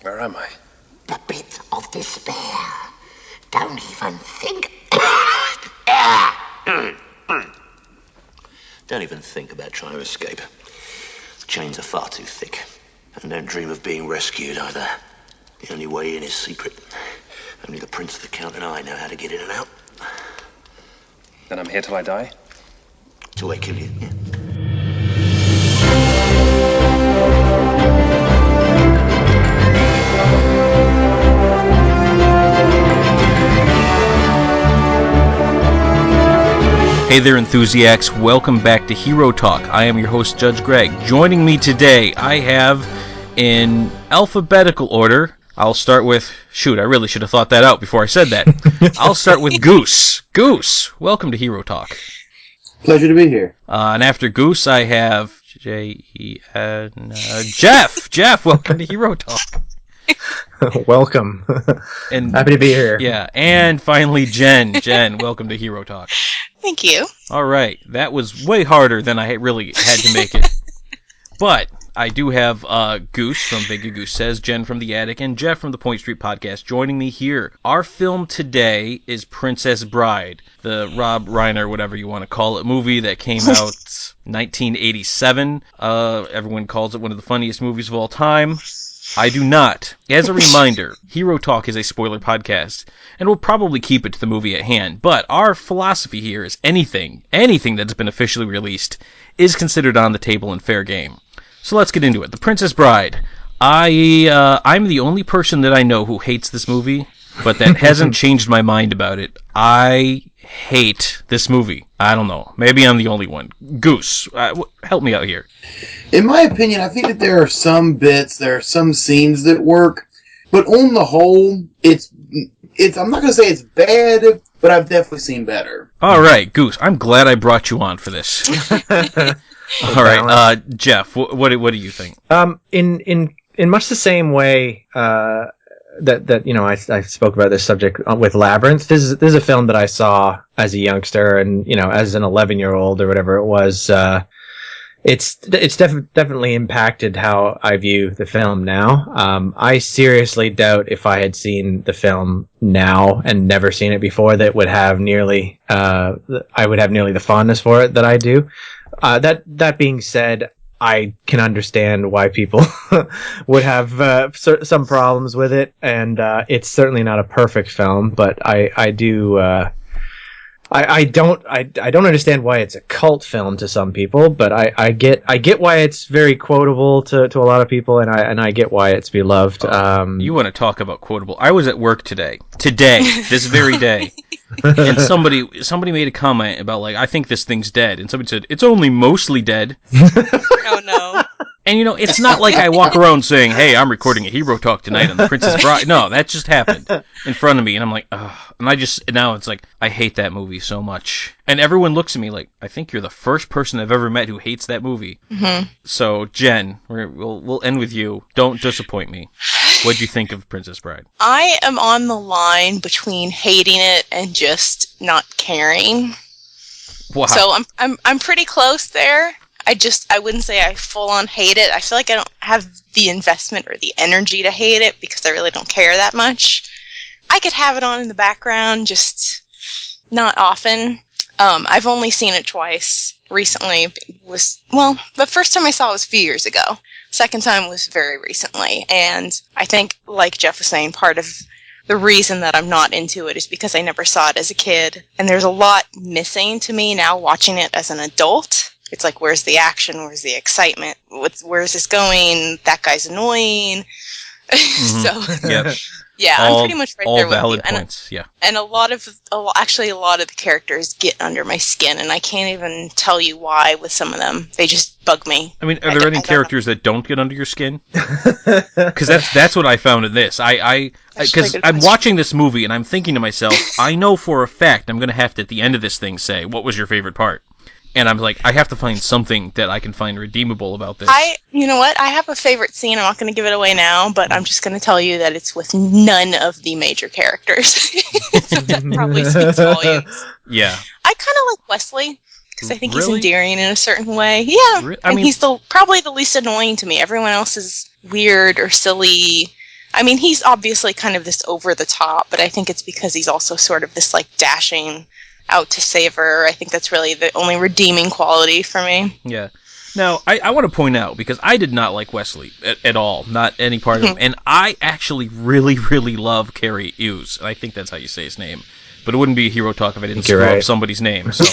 Where am I? The pit of despair. Don't even think. Don't even think about trying to escape. The chains are far too thick. And don't dream of being rescued either. The only way in is secret. Only the Prince, the Count, and I know how to get in and out. Then I'm here till I die? Till they kill you, yeah. Hey there, Enthusiacs. Welcome back to Hero Talk. I am your host, Judge Greg. Joining me today, I have, in alphabetical order, I'll start with... Shoot, I really should have thought that out before I said that. I'll start with Goose. Goose, welcome to Hero Talk. Pleasure to be here. And after Goose, I have Jeff. Jeff, welcome to Hero Talk. Welcome. And happy to be here. Yeah, and finally Jen. Jen, welcome to Hero Talk. Thank you. All right, that was way harder than I really had to make it. But I do have Goose from Vega Goose Says, Jen from The Attic, and Jeff from the Point Street Podcast joining me here. Our film today is Princess Bride, the Rob Reiner, whatever you want to call it, movie that came out 1987. Everyone calls it one of the funniest movies of all time. I do not. As a reminder, Hero Talk is a spoiler podcast, and we'll probably keep it to the movie at hand, but our philosophy here is anything that's been officially released is considered on the table and fair game. So let's get into it. The Princess Bride. I'm the only person that I know who hates this movie, but that hasn't changed my mind about it. I hate this movie. I don't know. Maybe I'm the only one. Goose, help me out here. In my opinion, I think that there are some scenes that work, but on the whole, it's I'm not going to say it's bad, but I've definitely seen better. All right, Goose, I'm glad I brought you on for this. All right, Jeff, what do you think? In much the same way that you know I spoke about this subject with Labyrinth. This is a film that I saw as a youngster, and you know, as an 11-year-old or whatever it was. It's definitely impacted how I view the film now. I seriously doubt if I had seen the film now and never seen it before that would have nearly I would have nearly the fondness for it that I do. That being said, I can understand why people would have some problems with it, and it's certainly not a perfect film, but I don't understand why it's a cult film to some people, but I get why it's very quotable to a lot of people, and I get why it's beloved. You want to talk about quotable? I was at work today, this very day, and somebody made a comment about, like, I think this thing's dead, and somebody said it's only mostly dead. Oh no. And, you know, it's not like I walk around saying, hey, I'm recording a Hero Talk tonight on The Princess Bride. No, that just happened in front of me, and I'm like, ugh. And now it's like, I hate that movie so much. And everyone looks at me like, I think you're the first person I've ever met who hates that movie. Mm-hmm. So, Jen, we'll end with you. Don't disappoint me. What'd you think of Princess Bride? I am on the line between hating it and just not caring. Wow. So I'm pretty close there. I wouldn't say I full on hate it. I feel like I don't have the investment or the energy to hate it because I really don't care that much. I could have it on in the background, just not often. I've only seen it twice recently. The first time I saw it was a few years ago. Second time was very recently. And I think, like Jeff was saying, part of the reason that I'm not into it is because I never saw it as a kid. And there's a lot missing to me now watching it as an adult. It's like, where's the action? Where's the excitement? Where's this going? That guy's annoying. Mm-hmm. So, yep. Yeah, I'm pretty much right there with you. All valid points, yeah. And a lot of the characters get under my skin, and I can't even tell you why with some of them. They just bug me. I mean, are there any characters that don't get under your skin? Because that's what I found in this. Because I'm watching this movie, and I'm thinking to myself, I know for a fact I'm going to have to, at the end of this thing, say, what was your favorite part? And I'm like, I have to find something that I can find redeemable about this. You know what? I have a favorite scene. I'm not going to give it away now, but I'm just going to tell you that it's with none of the major characters. That probably speaks volumes. Yeah. I kind of like Wesley, because I think he's endearing in a certain way. Yeah. He's probably the least annoying to me. Everyone else is weird or silly. I mean, he's obviously kind of this over the top, but I think it's because he's also sort of this like dashing out to save her. I think that's really the only redeeming quality for me. Yeah. Now, I want to point out, because I did not like Wesley at all, not any part of him, and I actually really, really love Cary Hughes, and I think that's how you say his name. But it wouldn't be a hero talk if I didn't screw up somebody's name. So.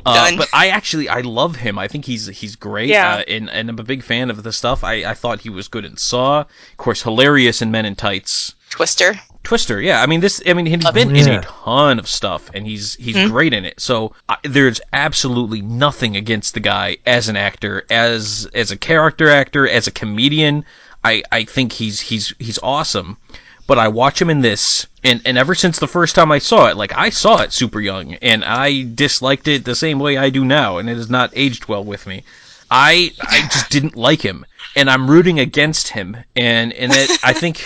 But I love him. I think he's great, and I'm a big fan of the stuff. I thought he was good in Saw, of course, hilarious in Men in Tights. Twister, yeah. I mean, he's been in a ton of stuff, and he's great in it. So there's absolutely nothing against the guy as an actor, as a character actor, as a comedian. I think he's awesome. But I watch him in this, and ever since the first time I saw it, like, I saw it super young, and I disliked it the same way I do now, and it has not aged well with me. I just didn't like him, and I'm rooting against him, and I think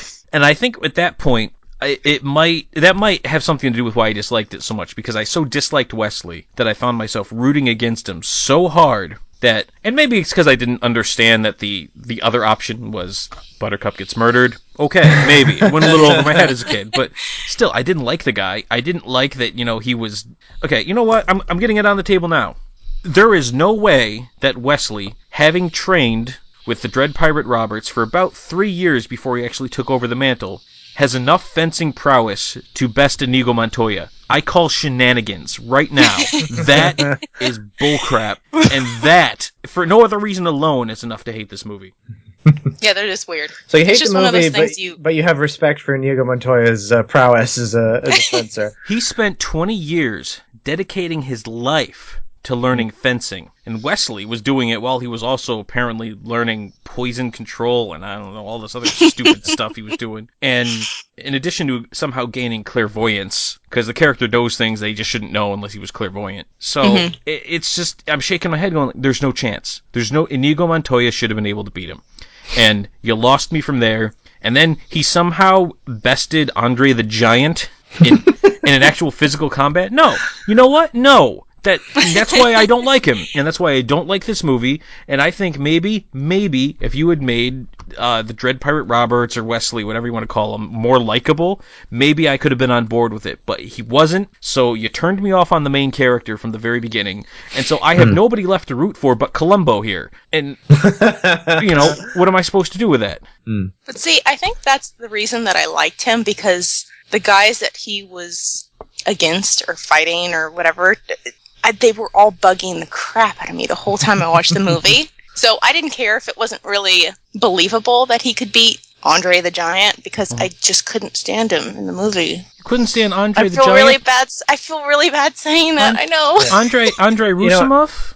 at that point, that might have something to do with why I disliked it so much, because I so disliked Wesley that I found myself rooting against him so hard that, and maybe it's because I didn't understand that the other option was Buttercup gets murdered. Okay, maybe. It went a little over my head as a kid, but still, I didn't like the guy. I didn't like that, he was... Okay, you know what? I'm getting it on the table now. There is no way that Wesley, having trained with the Dread Pirate Roberts for about 3 years before he actually took over the mantle, has enough fencing prowess to best Inigo Montoya. I call shenanigans right now. That is bullcrap. And that, for no other reason alone, is enough to hate this movie. Yeah, they're just weird. So you hate the movie, but you have respect for Inigo Montoya's prowess as a fencer. He spent 20 years dedicating his life to learning fencing. And Wesley was doing it while he was also apparently learning poison control and I don't know, all this other stupid stuff he was doing. And in addition to somehow gaining clairvoyance, because the character knows things they just shouldn't know unless he was clairvoyant. So it's just, I'm shaking my head going, there's no chance. Inigo Montoya should have been able to beat him. And you lost me from there. And then he somehow bested Andre the Giant in an actual physical combat. No. You know what? No. That's why I don't like him, and that's why I don't like this movie. And I think maybe if you had made the Dread Pirate Roberts or Wesley, whatever you want to call him, more likable, maybe I could have been on board with it. But he wasn't, so you turned me off on the main character from the very beginning, and so I have nobody left to root for but Columbo here. And what am I supposed to do with that? But see, I think that's the reason that I liked him, because the guys that he was against or fighting or whatever, they were all bugging the crap out of me the whole time I watched the movie. So I didn't care if it wasn't really believable that he could beat Andre the Giant, because I just couldn't stand him in the movie. You couldn't stand Andre the Giant? I feel really bad saying that, I know. Andre Rusimov?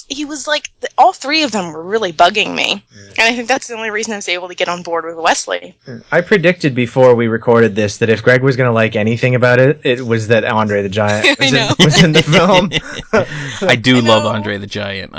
He was like, all three of them were really bugging me. And I think that's the only reason I was able to get on board with Wesley. I predicted before we recorded this that if Greg was going to like anything about it, it was that Andre the Giant was in the film. I do love Andre the Giant.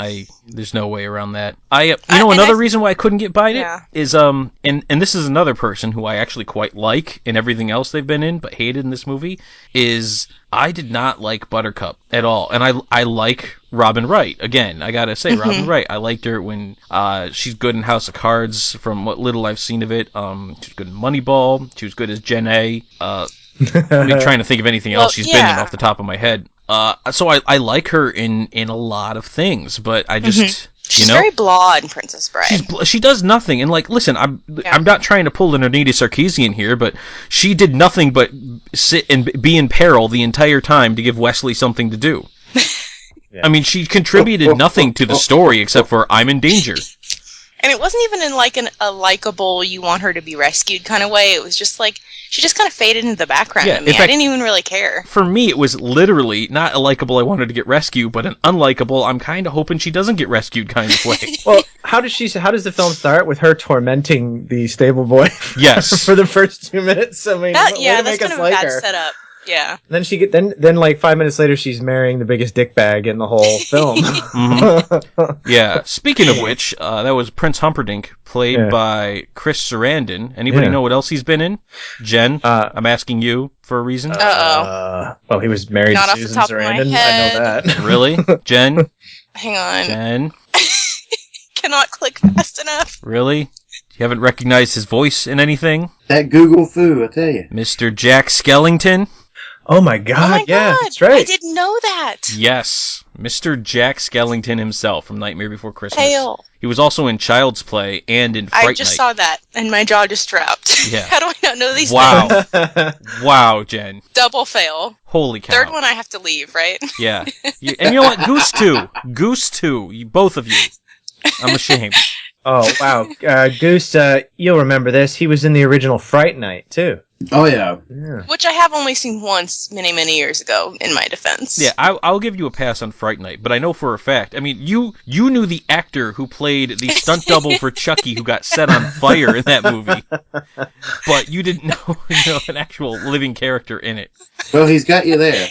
There's no way around that. Another reason why I couldn't get by it is, and this is another person who I actually quite like in everything else they've been in, but hated in this movie, is I did not like Buttercup at all. And I like Robin Wright. Again, I gotta say, Robin Wright. I liked her when she's good in House of Cards, from what little I've seen of it. She was good in Moneyball. She was good as Jen A. I'm trying to think of anything else she's been in off the top of my head. So I like her in a lot of things, but I just... She's very blah in Princess Bride. She does nothing, and listen, I'm not trying to pull an Anita Sarkeesian here, but she did nothing but sit and be in peril the entire time to give Wesley something to do. Yeah. I mean, she contributed nothing to the story except for I'm in danger. And it wasn't even in a likable, you want her to be rescued kind of way. It was just like, she just kind of faded into the background to me. I didn't even really care. For me, it was literally not a likable I wanted to get rescued, but an unlikable I'm kind of hoping she doesn't get rescued kind of way. Well, how does the film start with her tormenting the stable boy? Yes. For the first 2 minutes? I mean, that's kind of a bad setup. Yeah. Then then like 5 minutes later, she's marrying the biggest dickbag in the whole film. Yeah. Speaking of which, that was Prince Humperdinck, played by Chris Sarandon. Anybody know what else he's been in? Jen, I'm asking you for a reason. Well, he was married to Susan Sarandon. I know that. Really, Jen? Hang on. Jen. Cannot click fast enough. Really? You haven't recognized his voice in anything? That Google foo, I tell you. Mr. Jack Skellington? Oh my god, Oh my yeah, God, that's right. I didn't know that. Yes, Mr. Jack Skellington himself from Nightmare Before Christmas. Hail. He was also in Child's Play and in Fright I just Night. saw that, and my jaw just dropped. Yeah. How do I not know these Wow. things? Wow, Jen. Double fail. Holy cow. Third one I have to leave, right? Yeah. And you know what? Goose too. Goose too. Both of you. I'm ashamed. Oh wow, Goose, you'll remember this. He was in the original Fright Night too. Oh, yeah. Yeah. Which I have only seen once many, many years ago, in my defense. Yeah, I'll give you a pass on Fright Night, but I know for a fact. I mean, you knew the actor who played the stunt double for Chucky who got set on fire in that movie, but you didn't know an actual living character in it. Well, he's got you there.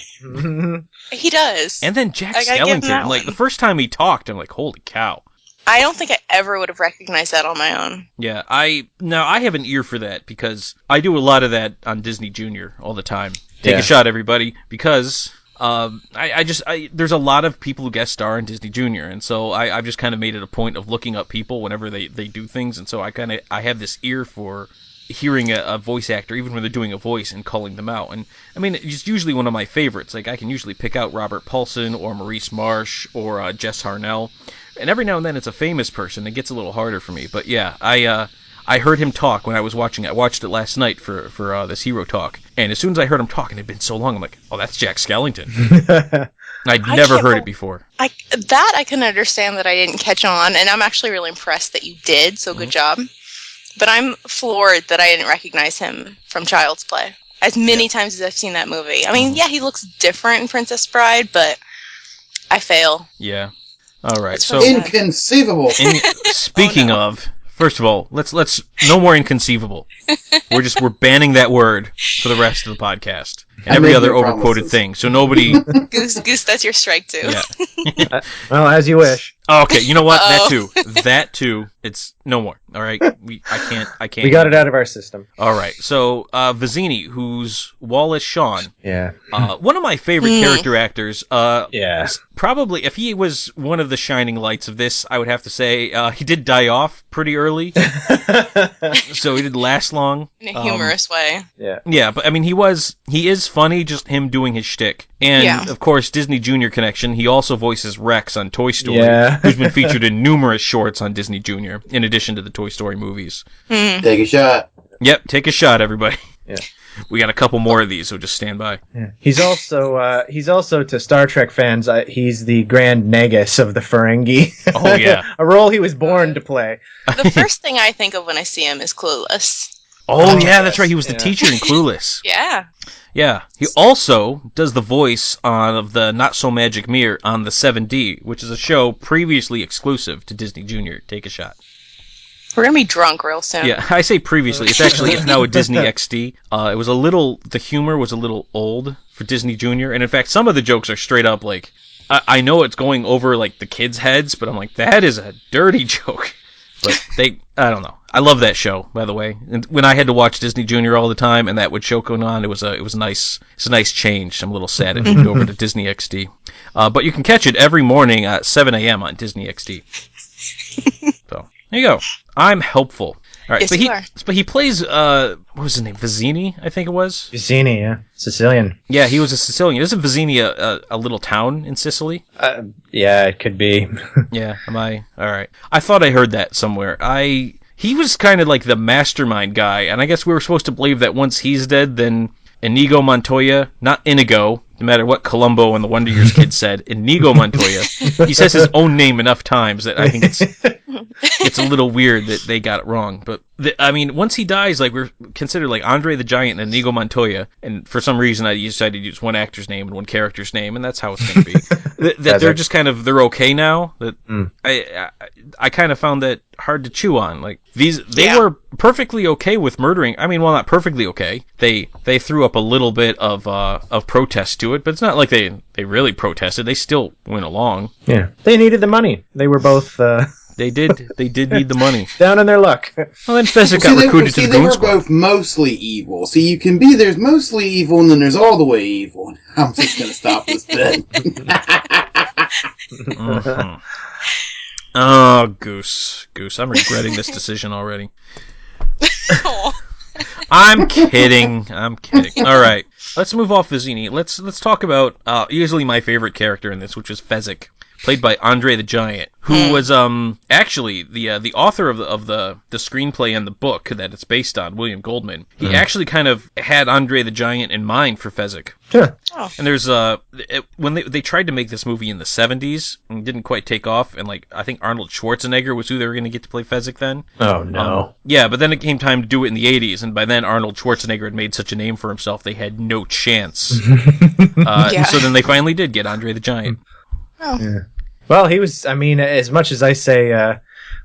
He does. And then Jack I gotta give him that Skellington, like one. the first time he talked, I'm like, holy cow. I don't think I ever would have recognized that on my own. Yeah, I have an ear for that because I do a lot of that on Disney Junior all the time. Take Yeah. a shot, everybody, because there's a lot of people who guest star in Disney Junior, and so I've just kind of made it a point of looking up people whenever they do things, and so I have this ear for hearing a voice actor, even when they're doing a voice, and calling them out. And I mean, it's usually one of my favorites. Like I can usually pick out Robert Paulson or Maurice Marsh or Jess Harnell. And every now and then it's a famous person. It gets a little harder for me. But yeah, I heard him talk when I was watching it. I watched it last night for this Hero Talk. And as soon as I heard him talk, and it had been so long, I'm like, oh, that's Jack Skellington. I'd never can't heard it before. I can understand that I didn't catch on, and I'm actually really impressed that you did, so good job. But I'm floored that I didn't recognize him from Child's Play. As many times as I've seen that movie. I mean, yeah, he looks different in Princess Bride, but I fail. Yeah. All right. It's So really Inconceivable. speaking of, first of all, let's no more inconceivable. We're banning that word for the rest of the podcast and every made other no overquoted promises. thing. So nobody. Goose, that's your strike too. Yeah. Well, as you wish. Oh, okay, you know what? Uh-oh. That too. It's no more. All right. I can't. We got it out of our system. All right. So Vizzini, who's Wallace Shawn, Yeah. one of my favorite character actors. Yeah. Probably, if he was one of the shining lights of this, I would have to say he did die off pretty early, so he didn't last long. In a humorous way. Yeah. Yeah, but I mean, he is funny, just him doing his shtick. And Yeah. of course, Disney Junior connection. He also voices Rex on Toy Story, Yeah. who's been featured in numerous shorts on Disney Junior, in addition to the Toy Story movies. Take a shot. Yep, take a shot, everybody. Yeah. We got a couple more of these, so just stand by. Yeah. He's also to Star Trek fans. He's the Grand Negus of the Ferengi. Oh, yeah. A role he was born to play. The first thing I think of when I see him is Clueless. Oh, yeah, that's right. He was the Yeah. teacher in Clueless. Yeah. Yeah, he also does the voice of the Not So Magic Mirror on the 7D, which is a show previously exclusive to Disney Junior. Take a shot. We're gonna be drunk real soon. Yeah, I say previously. It's now a Disney XD. The humor was a little old for Disney Junior, and in fact, some of the jokes are straight up like, I know it's going over like the kids' heads, but I'm like, that is a dirty joke. But I don't know. I love that show, by the way. And when I had to watch Disney Junior all the time, and that would show going on, it was nice. It's a nice change. I'm a little sad it moved over to Disney XD. But you can catch it every morning at 7 a.m. on Disney XD. So there you go. I'm helpful. All right, Yes, you are. but he plays what was his name? Vizzini, I think it was. Vizzini, yeah. Sicilian. Yeah, he was a Sicilian. Isn't Vizzini a little town in Sicily? Yeah, it could be. Yeah, am I? All right. I thought I heard that somewhere. He was kind of like the mastermind guy, and I guess we were supposed to believe that once he's dead, then Inigo Montoya, not Inigo, no matter what Columbo and the Wonder Years kids said, Inigo Montoya. He says his own name enough times that I think it's a little weird that they got it wrong. But I mean, once he dies, like we're considered like Andre the Giant and Inigo Montoya, and for some reason I decided to use one actor's name and one character's name, and that's how it's going to be. that they're just kind of they're okay now. That I kind of found that hard to chew on. Like they were perfectly okay with murdering. I mean, well, not perfectly okay. They threw up a little bit of protest to it, but it's not like they really protested. They still went along. Yeah. They needed the money. They were both They did need the money. down on their luck. Well, then Fezzik got recruited to the they Goon were Squad. both mostly evil. See, you can be there's mostly evil and then there's all the way evil. I'm just going to stop this bit. Mhm. Oh, Goose. I'm regretting this decision already. Aw. I'm kidding. All right, let's move off Vizzini. Let's talk about easily my favorite character in this, which is Fezzik, played by Andre the Giant, who was actually the author of the screenplay and the book that it's based on, William Goldman. He actually kind of had Andre the Giant in mind for Fezzik. Huh. Oh. And there's when they tried to make this movie in the 70s and didn't quite take off, and like I think Arnold Schwarzenegger was who they were going to get to play Fezzik then. Oh no. Yeah, but then it came time to do it in the 80s, and by then Arnold Schwarzenegger had made such a name for himself they had no chance. Yeah. So then they finally did get Andre the Giant. Oh. Yeah. Well, he was. I mean, as much as I say,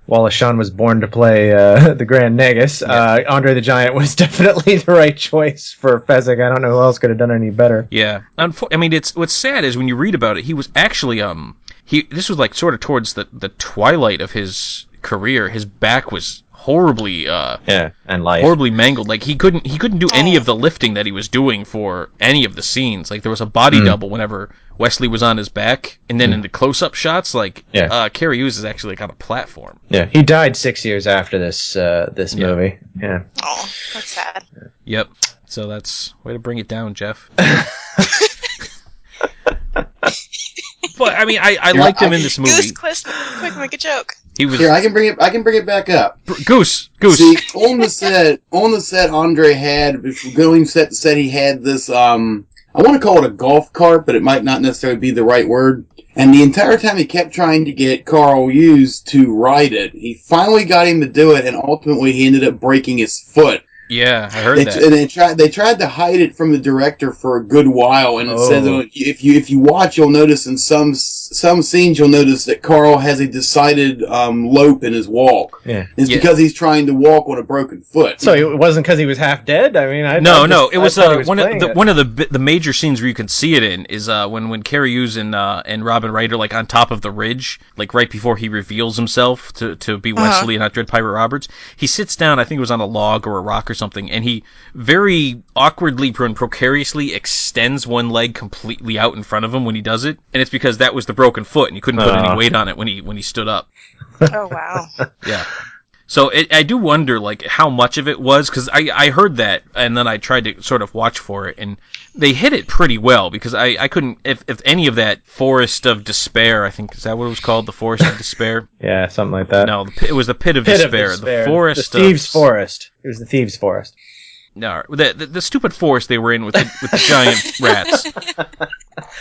Wallace Shawn was born to play the Grand Negus, Andre the Giant was definitely the right choice for Fezzik. I don't know who else could have done any better. Yeah, I mean, what's sad is when you read about it, he was actually this was like sort of towards the twilight of his career. His back was horribly and life. horribly mangled. Like he couldn't do any of the lifting that he was doing for any of the scenes. Like there was a body double whenever Wesley was on his back, and then in the close-up shots, like Carrie Hughes is actually like on a platform. Yeah, he died 6 years after this movie. Yeah. Oh, that's sad. Yep. So that's way to bring it down, Jeff. But I mean, I liked him in this movie. Goose, quick, make a joke. He was Here, I can bring it back up. Goose. See, on the set, Andre had going set to set. He had this. I want to call it a golf cart, but it might not necessarily be the right word. And the entire time he kept trying to get Carl Hughes to ride it. He finally got him to do it, and ultimately he ended up breaking his foot. Yeah, I heard that. And they tried to hide it from the director for a good while, and it says if you watch, you'll notice in some scenes you'll notice that Carl has a decided lope in his walk. Yeah, it's because he's trying to walk on a broken foot. So it wasn't because he was half dead. I mean, it was one of the major scenes where you can see it in is when Carrie Hughes and Robin Wright are like on top of the ridge, like right before he reveals himself to be Wesley and not Dread Pirate Roberts. He sits down, I think it was on a log or a rock or something, and he very awkwardly and precariously extends one leg completely out in front of him when he does it, and it's because that was the broken foot, and he couldn't put any weight on it when he stood up. Oh wow. Yeah. So I do wonder like how much of it was, because I heard that, and then I tried to sort of watch for it, and they hit it pretty well, because I couldn't, if any of that Forest of Despair, I think, is that what it was called, the Forest of Despair? Yeah, something like that. No, it was the Pit of Despair. The Forest the Thieves' Forest. It was the Thieves' Forest. No, the stupid forest they were in with the giant rats.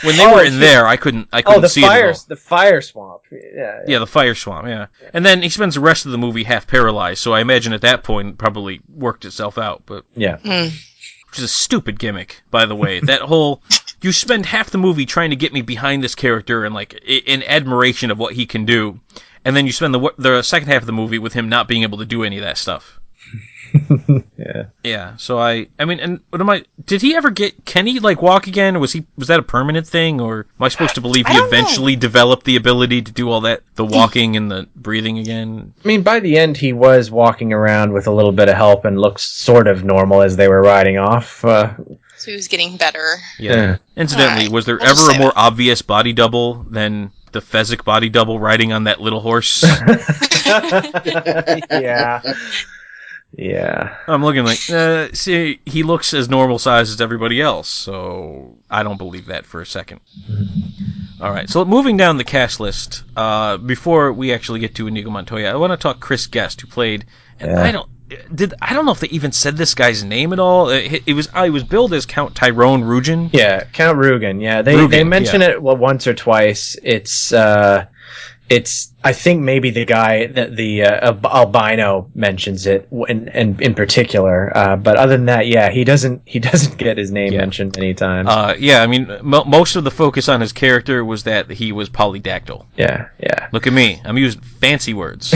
When they were in there, I couldn't see it. The fire swamp. Yeah, the fire swamp. Yeah, and then he spends the rest of the movie half paralyzed. So I imagine at that point it probably worked itself out. But yeah, which is a stupid gimmick, by the way. That whole you spend half the movie trying to get me behind this character and like in admiration of what he can do, and then you spend the second half of the movie with him not being able to do any of that stuff. Yeah. So I mean, and did he ever can he like walk again? Or was that a permanent thing, or am I supposed to believe he eventually developed the ability to do all that, the walking and the breathing again? I mean, by the end he was walking around with a little bit of help and looked sort of normal as they were riding off. So he was getting better. Yeah. Incidentally, was there ever a more obvious body double than the Fezzik body double riding on that little horse? Yeah. Yeah. I'm looking like, see, he looks as normal size as everybody else, so I don't believe that for a second. All right, so moving down the cast list, before we actually get to Inigo Montoya, I want to talk Chris Guest, who played, and I don't know if they even said this guy's name at all. It was billed as Count Tyrone Rugen. Yeah, Count Rugen. Yeah, they mention it once or twice. It's I think maybe the guy that the albino mentions it in particular, but other than that, yeah, he doesn't get his name mentioned any time. Yeah, I mean, most of the focus on his character was that he was polydactyl. Yeah. Look at me, I'm using fancy words.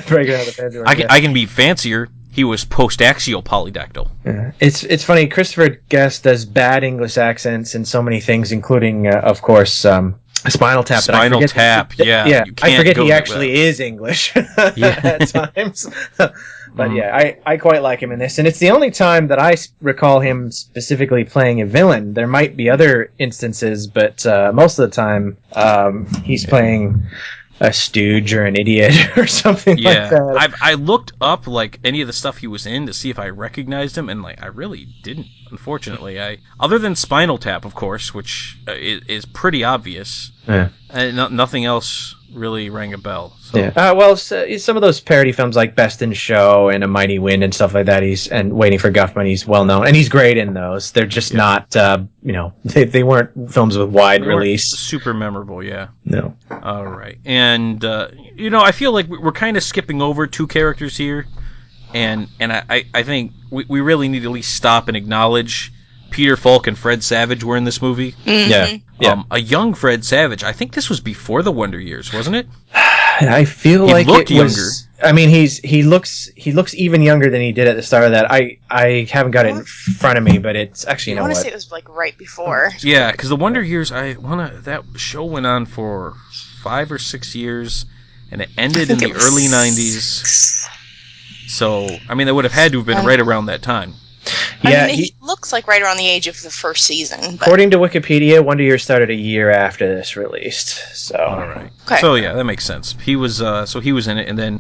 Breaking out the fancy words. I can be fancier. He was post-axial polydactyl. Yeah. It's funny. Christopher Guest does bad English accents in so many things, including, of course, Spinal Tap. Spinal Tap, yeah. I forget he actually is English at times. But yeah, I quite like him in this. And it's the only time that I recall him specifically playing a villain. There might be other instances, but most of the time he's playing a stooge or an idiot or something like that. I looked up like any of the stuff he was in to see if I recognized him, and like I really didn't. Unfortunately, other than Spinal Tap, of course, which is pretty obvious. Yeah. Nothing else really rang a bell. So. Yeah. Well, some of those parody films like Best in Show and A Mighty Wind and stuff like that. And Waiting for Guffman. He's well known, and he's great in those. They're just not, they weren't films with wide release. Super memorable, yeah. No. All right, and I feel like we're kind of skipping over two characters here, and I think we really need to at least stop and acknowledge Peter Falk and Fred Savage were in this movie. Mm-hmm. Yeah. A young Fred Savage. I think this was before the Wonder Years, wasn't it? I feel he like looked it was, younger. I mean, he looks even younger than he did at the start of that. I haven't got it in front of me, but it's actually I want to say it was like right before. Yeah, because the Wonder Years, that show went on for 5 or 6 years, and it ended in the early 90s. So, I mean, that would have had to have been right around that time. Yeah, he looks like right around the age of the first season. But... According to Wikipedia, Wonder Years started a year after this released. So, all right. Okay. So yeah, that makes sense. He was he was in it, and then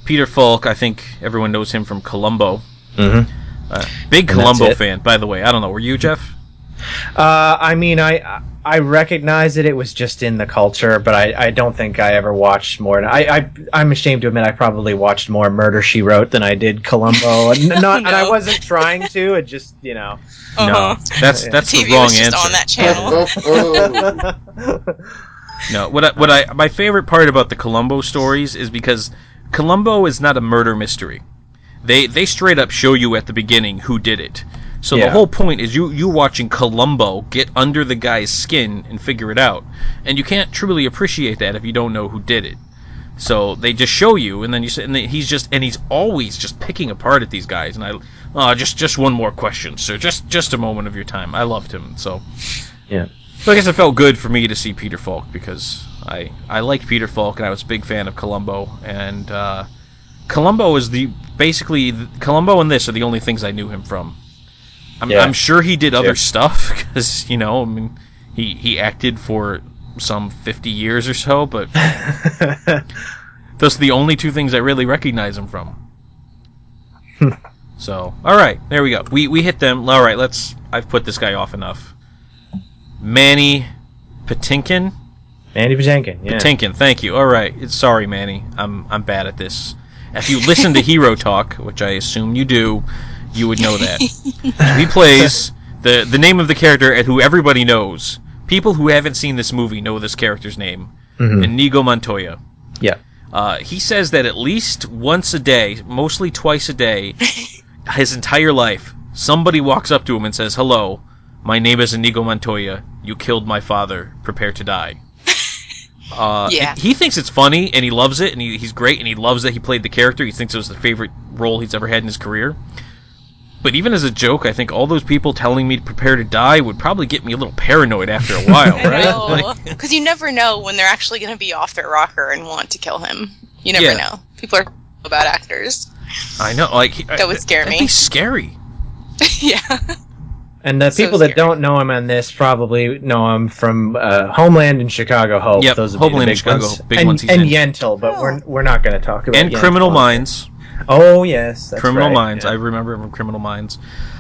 Peter Falk. I think everyone knows him from Columbo. Mm-hmm. Big Columbo fan, by the way. I don't know. Were you, Jeff? I mean, I recognize it. It was just in the culture, but I don't think I ever watched more. I'm ashamed to admit I probably watched more Murder, She Wrote than I did Columbo, and and I wasn't trying to. It just No, that's the the TV wrong was just answer. on that channel. No, what my favorite part about the Columbo stories is because Columbo is not a murder mystery. They straight up show you at the beginning who did it. So the whole point is you watching Columbo get under the guy's skin and figure it out. And you can't truly appreciate that if you don't know who did it. So they just show you, and then you say, and he's always just picking apart at these guys. And just one more question, sir. Just a moment of your time. I loved him. So yeah. So I guess it felt good for me to see Peter Falk because I liked Peter Falk and I was a big fan of Columbo. And Columbo is Columbo and this are the only things I knew him from. I'm sure he did other stuff because I mean he acted for some 50 years or so, but those are the only two things I really recognize him from. So, all right, there we go. We hit them. All right, I've put this guy off enough. Manny Patinkin. Manny Patinkin. Yeah. Patinkin. Thank you. All right. Sorry, Manny. I'm bad at this. If you listen to Hero Talk, which I assume you do, you would know that. He plays the name of the character who everybody knows. People who haven't seen this movie know this character's name. Mm-hmm. Inigo Montoya. Yeah. He says that at least once a day, mostly twice a day, his entire life, somebody walks up to him and says, "Hello, my name is Inigo Montoya. You killed my father. Prepare to die." He thinks it's funny, and he loves it, and he's great, and he loves that he played the character. He thinks it was the favorite role he's ever had in his career. But even as a joke, I think all those people telling me to prepare to die would probably get me a little paranoid after a while, right? Because you never know when they're actually going to be off their rocker and want to kill him. You never know. People are about actors. I know, that would scare me. That'd be scary. Yeah. And the people that don't know him on this probably know him from Homeland and Chicago Hope. Yep, those would Homeland be and the Chicago ones. Hope, big ones he's in. And Yentl, but we're not going to talk about and Yentl. Criminal Minds. Oh yes, that's Criminal right. Minds. Yeah. I remember him from Criminal Minds.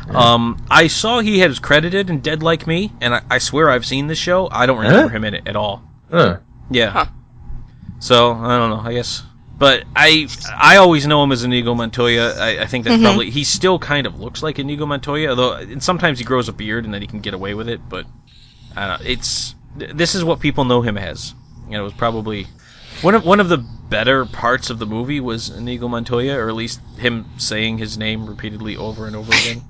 I saw he was credited in Dead Like Me, and I swear I've seen this show. I don't remember him in it at all. Yeah. Huh. So I don't know. I guess, but I always know him as Inigo Montoya. I think that's probably he still kind of looks like Inigo Montoya, although and sometimes he grows a beard and then he can get away with it. But I don't know, this is what people know him as. It was probably. One of the better parts of the movie was Inigo Montoya, or at least him saying his name repeatedly over and over again.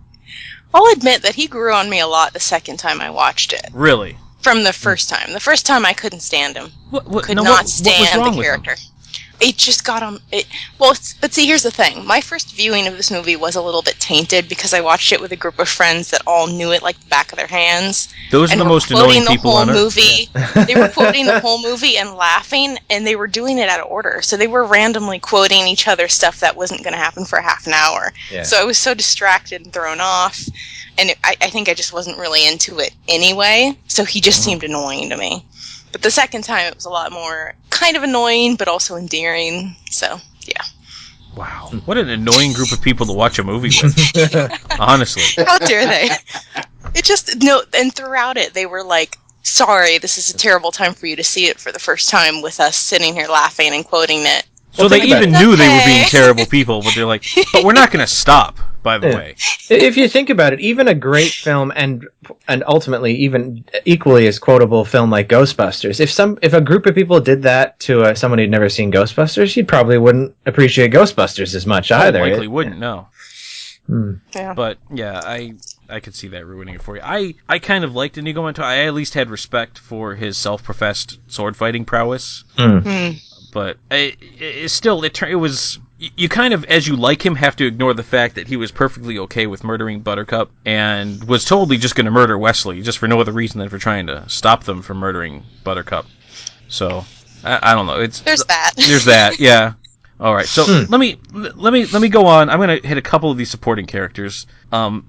I'll admit that he grew on me a lot the second time I watched it. Really? From the first time. The first time I couldn't stand him. Could not what was stand wrong the with character. It just got on. But see, here's the thing. My first viewing of this movie was a little bit tainted because I watched it with a group of friends that all knew it like the back of their hands. Those are the most annoying people on earth. They were quoting the whole movie and laughing, and they were doing it out of order. So they were randomly quoting each other stuff that wasn't going to happen for half an hour. Yeah. So I was so distracted and thrown off, and I think I just wasn't really into it anyway. So he just seemed annoying to me. But the second time, it was a lot more kind of annoying, but also endearing. So, yeah. Wow. What an annoying group of people to watch a movie with. Honestly. How dare they? It just, no, and throughout it, they were like, sorry, this is a terrible time for you to see it for the first time with us sitting here laughing and quoting it. So they even knew they were being terrible people, but they're like, but we're not going to stop, by the way. If you think about it, even a great film and ultimately even equally as quotable film like Ghostbusters, if a group of people did that to someone who'd never seen Ghostbusters, you probably wouldn't appreciate Ghostbusters as much either. Likely wouldn't, no. Yeah. But, yeah, I could see that ruining it for you. I kind of liked Inigo Montoya. I at least had respect for his self-professed sword-fighting prowess. But it was... You kind of, as you like him, have to ignore the fact that he was perfectly okay with murdering Buttercup and was totally just going to murder Wesley, just for no other reason than for trying to stop them from murdering Buttercup. So, I don't know. There's that. There's that, yeah. All right, so let me go on. I'm going to hit a couple of these supporting characters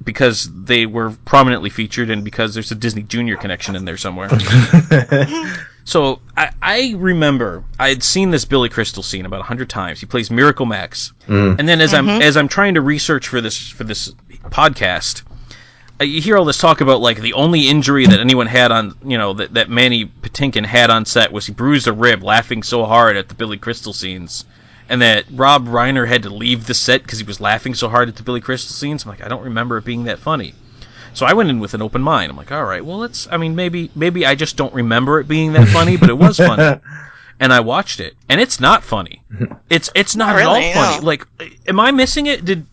because they were prominently featured and because there's a Disney Junior connection in there somewhere. So I remember I had seen this Billy Crystal scene about 100 times. He plays Miracle Max, and then as I'm trying to research for this podcast, you hear all this talk about like the only injury that anyone had on that Manny Patinkin had on set was he bruised a rib laughing so hard at the Billy Crystal scenes, and that Rob Reiner had to leave the set because he was laughing so hard at the Billy Crystal scenes. I'm like, I don't remember it being that funny. So I went in with an open mind. I'm like, all right, well, maybe I just don't remember it being that funny, but it was funny. And I watched it, and it's not funny. It's not really, at all funny. no. Like, am I missing it? Did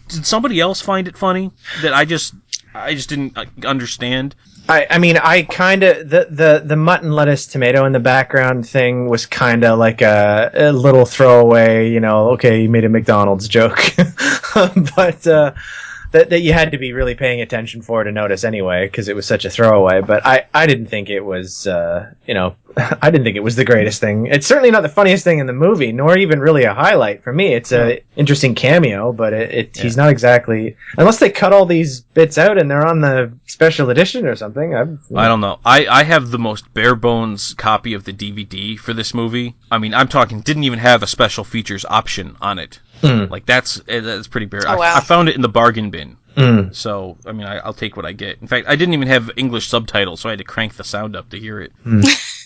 somebody else find it funny that I just didn't understand? I kind of the mutton, lettuce, tomato in the background thing was kind of like a little throwaway. Okay, you made a McDonald's joke, but. That you had to be really paying attention for to notice anyway, because it was such a throwaway. But I didn't think it was, I didn't think it was the greatest thing. It's certainly not the funniest thing in the movie, nor even really a highlight for me. It's a interesting cameo, but he's not exactly, unless they cut all these bits out and they're on the special edition or something. I don't know. I have the most bare bones copy of the DVD for this movie. I mean, I'm talking didn't even have a special features option on it. Like that's pretty bare. Oh, wow. I found it in the bargain bin. So I mean, I'll take what I get. In fact, I didn't even have English subtitles, so I had to crank the sound up to hear it.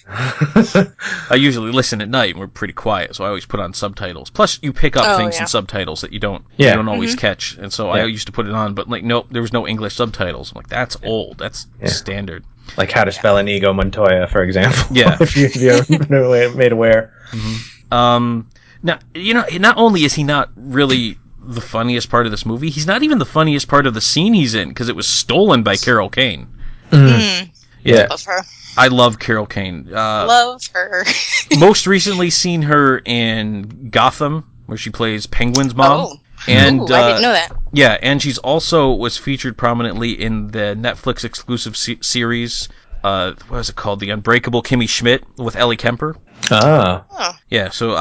I usually listen at night and we're pretty quiet, so I always put on subtitles. Plus, you pick up things in subtitles that you don't always catch, and so I used to put it on. But like, nope, there was no English subtitles. I'm like, that's old. That's standard. Like how to spell Inigo Montoya, for example. Yeah. if you're made aware. Now, not only is he not really the funniest part of this movie, he's not even the funniest part of the scene he's in, because it was stolen by Carol Kane. Yeah. Love her. I love Carol Kane. Love her. Most recently seen her in Gotham, where she plays Penguin's mom. And I didn't know that. Yeah, and she's also was featured prominently in the Netflix exclusive series, what was it called? The Unbreakable Kimmy Schmidt with Ellie Kemper. Oh. Yeah, so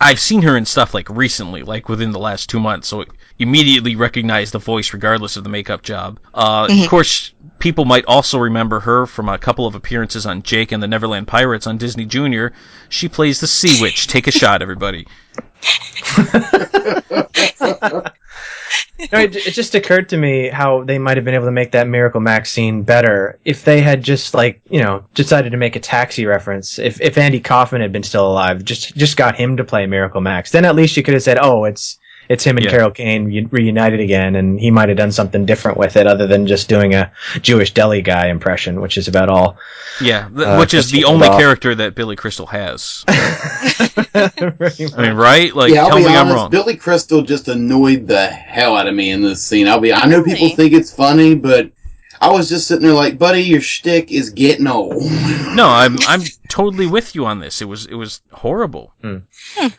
I've seen her in stuff like recently, like within the last 2 months, so immediately recognize the voice regardless of the makeup job. Of course, people might also remember her from a couple of appearances on Jake and the Neverland Pirates on Disney Junior. She plays the Sea Witch. Take a shot, everybody. No, it just occurred to me how they might have been able to make that Miracle Max scene better if they had just decided to make a Taxi reference. If Andy Kaufman had been still alive, just got him to play Miracle Max, then at least you could have said, oh, it's him and Carol Kane reunited again, and he might have done something different with it other than just doing a Jewish deli guy impression, which is about all. Yeah, which is the only character that Billy Crystal has. I mean, right? Like, I'll tell be me honest, I'm wrong. Billy Crystal just annoyed the hell out of me in this scene. I know people think it's funny, but I was just sitting there like, buddy, your shtick is getting old. No, I'm totally with you on this. It was horrible.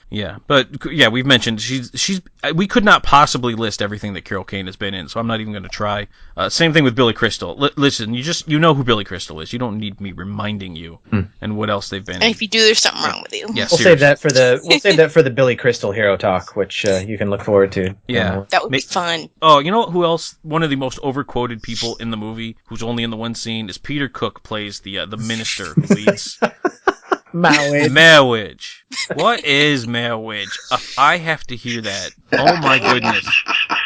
Yeah, but yeah, we've mentioned she's we could not possibly list everything that Carol Kane has been in, so I'm not even going to try. Same thing with Billy Crystal. Listen, you know who Billy Crystal is. You don't need me reminding you and what else they've been in. And if you do, there's something wrong with you. Yeah, We'll save that for the Billy Crystal hero talk, which you can look forward to. Yeah, that would be fun. Oh, you know who else? One of the most overquoted people in the movie movie, who's only in the one scene, is Peter Cook plays the minister who leads. Marriage. What is marriage? I have to hear that. Oh my goodness.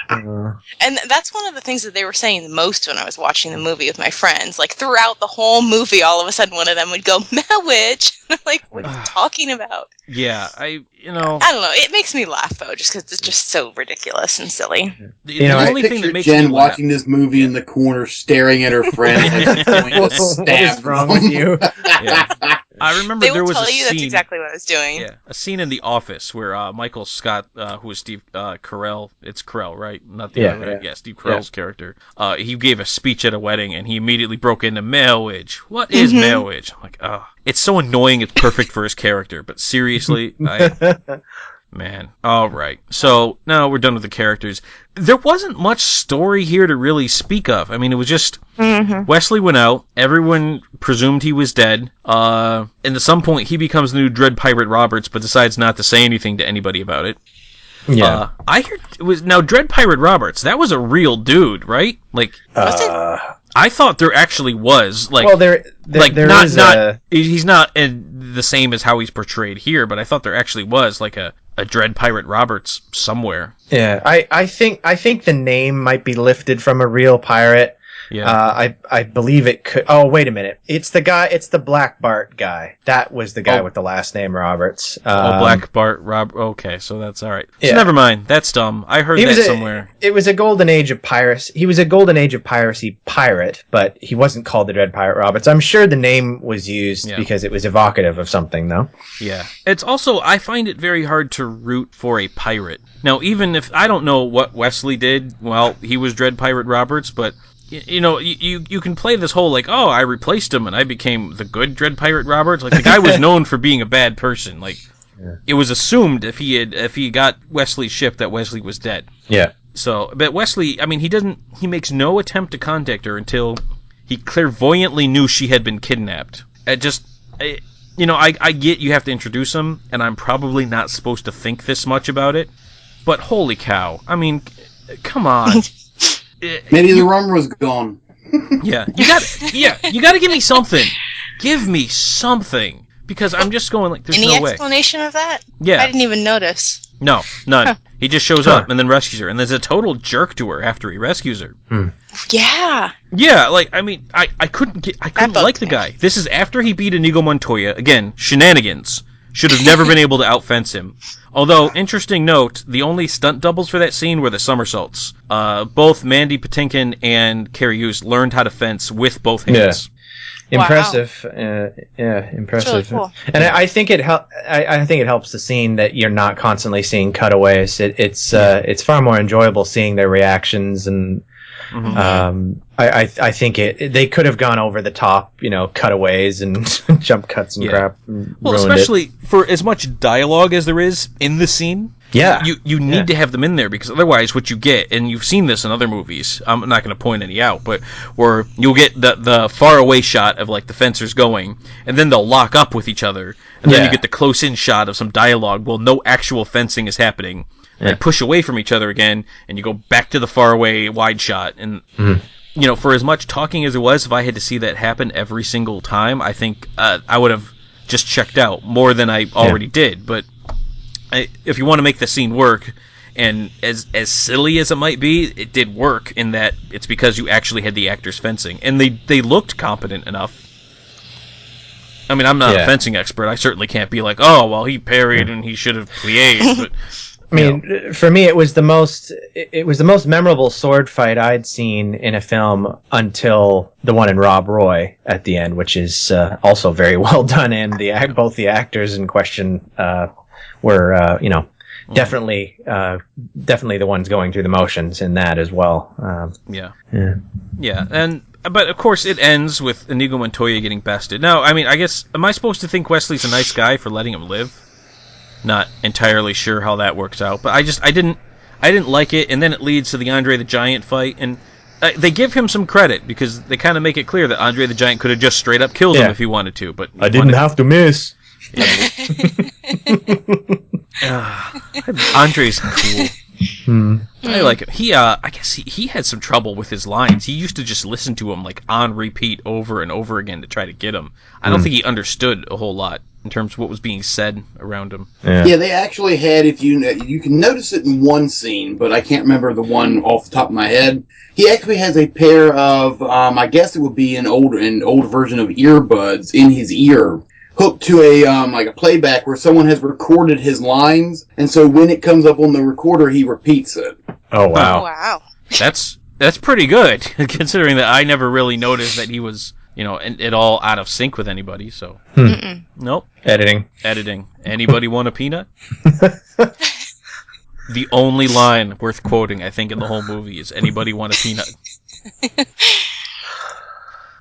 And that's one of the things that they were saying the most when I was watching the movie with my friends. Like, throughout the whole movie, all of a sudden one of them would go, marriage! I'm like, what are you talking about? Yeah, I don't know. It makes me laugh, though, just because it's just so ridiculous and silly. The only thing that makes Jen me laugh... watching this movie in the corner, staring at her friend. What is wrong with you? Yeah. I remember They there will was tell a you scene... that's exactly what I was doing. Yeah, a scene in The Office where Michael Scott, who was Steve Carell, it's Carell, right? Not the other, right? Yeah, Steve Carell's character. He gave a speech at a wedding, and he immediately broke into marriage. What is marriage? I'm like, oh, it's so annoying. It's perfect for his character, but seriously, man. All right. So now we're done with the characters. There wasn't much story here to really speak of. I mean, it was just Wesley went out. Everyone presumed he was dead. And at some point, he becomes the new Dread Pirate Roberts, but decides not to say anything to anybody about it. Yeah. I heard it was now Dread Pirate Roberts. That was a real dude, right? Like, I thought there actually was like. Well, there not he's not the same as how he's portrayed here, but I thought there actually was like a Dread Pirate Roberts somewhere. Yeah, I think the name might be lifted from a real pirate. Yeah. I believe it could. Oh, wait a minute. It's the Black Bart guy. That was the guy with the last name Roberts. Black Bart Rob. Okay, so that's all right. Yeah. So never mind. That's dumb. I heard that somewhere. It was a golden age of piracy. He was a golden age of piracy pirate, but he wasn't called the Dread Pirate Roberts. I'm sure the name was used because it was evocative of something, though. Yeah. It's also, I find it very hard to root for a pirate. Now, even if I don't know what Wesley did, well, he was Dread Pirate Roberts, but you know, you can play this whole like, oh, I replaced him and I became the good Dread Pirate Roberts. Like, the guy was known for being a bad person. Like, it was assumed if he got Wesley's ship that Wesley was dead. Yeah. So, but Wesley, I mean, he makes no attempt to contact her until he clairvoyantly knew she had been kidnapped. I get you have to introduce him, and I'm probably not supposed to think this much about it, but holy cow! I mean, come on. Maybe the rum was gone. You gotta give me something. Give me something. Because I'm just going like, there's no way. Any explanation of that? Yeah. I didn't even notice. No, none. Huh. He just shows up and then rescues her. And there's a total jerk to her after he rescues her. Yeah. Yeah, like, I mean, I couldn't like the guy. This is after he beat Inigo Montoya. Again, shenanigans. Should have never been able to outfence him. Although, interesting note, the only stunt doubles for that scene were the somersaults. Both Mandy Patinkin and Carrie Hughes learned how to fence with both hands. Yeah. Impressive. Impressive. Really cool. And I think it helps the scene that you're not constantly seeing cutaways. It's far more enjoyable seeing their reactions and. I think they could have gone over the top, cutaways and jump cuts and crap. And well, especially for as much dialogue as there is in the scene. Yeah, you need to have them in there because otherwise, what you get, and you've seen this in other movies. I'm not going to point any out, but where you'll get the far away shot of like the fencers going, and then they'll lock up with each other, and then you get the close in shot of some dialogue. Well, no actual fencing is happening. They push away from each other again, and you go back to the far away wide shot. And for as much talking as it was, if I had to see that happen every single time, I think I would have just checked out more than I already did. But if you want to make the scene work, and as silly as it might be, it did work in that it's because you actually had the actors fencing, and they looked competent enough. I mean, I'm not a fencing expert. I certainly can't be like, oh, well, he parried and he should have plied, but. I mean, for me, it was the most memorable sword fight I'd seen in a film until the one in Rob Roy at the end, which is also very well done, and both the actors in question were definitely the ones going through the motions in that as well. But of course it ends with Inigo Montoya getting bested. Now, I mean, I guess, am I supposed to think Wesley's a nice guy for letting him live? Not entirely sure how that works out, but I didn't like it, and then it leads to the Andre the Giant fight, and they give him some credit because they kind of make it clear that Andre the Giant could have just straight up killed him if he wanted to, but I didn't have to miss. Andre's cool. I like him. I guess he had some trouble with his lines. He used to just listen to them like on repeat over and over again to try to get them. I don't think he understood a whole lot in terms of what was being said around him. Yeah, they actually had, if you can notice it in one scene, but I can't remember the one off the top of my head. He actually has a pair of, I guess it would be an older version of earbuds in his ear, hooked to a like a playback where someone has recorded his lines, and so when it comes up on the recorder, he repeats it. Oh wow! Oh, wow. That's pretty good, considering that I never really noticed that he was, at all out of sync with anybody. So, nope. Editing. Anybody want a peanut? The only line worth quoting, I think, in the whole movie is "Anybody want a peanut?"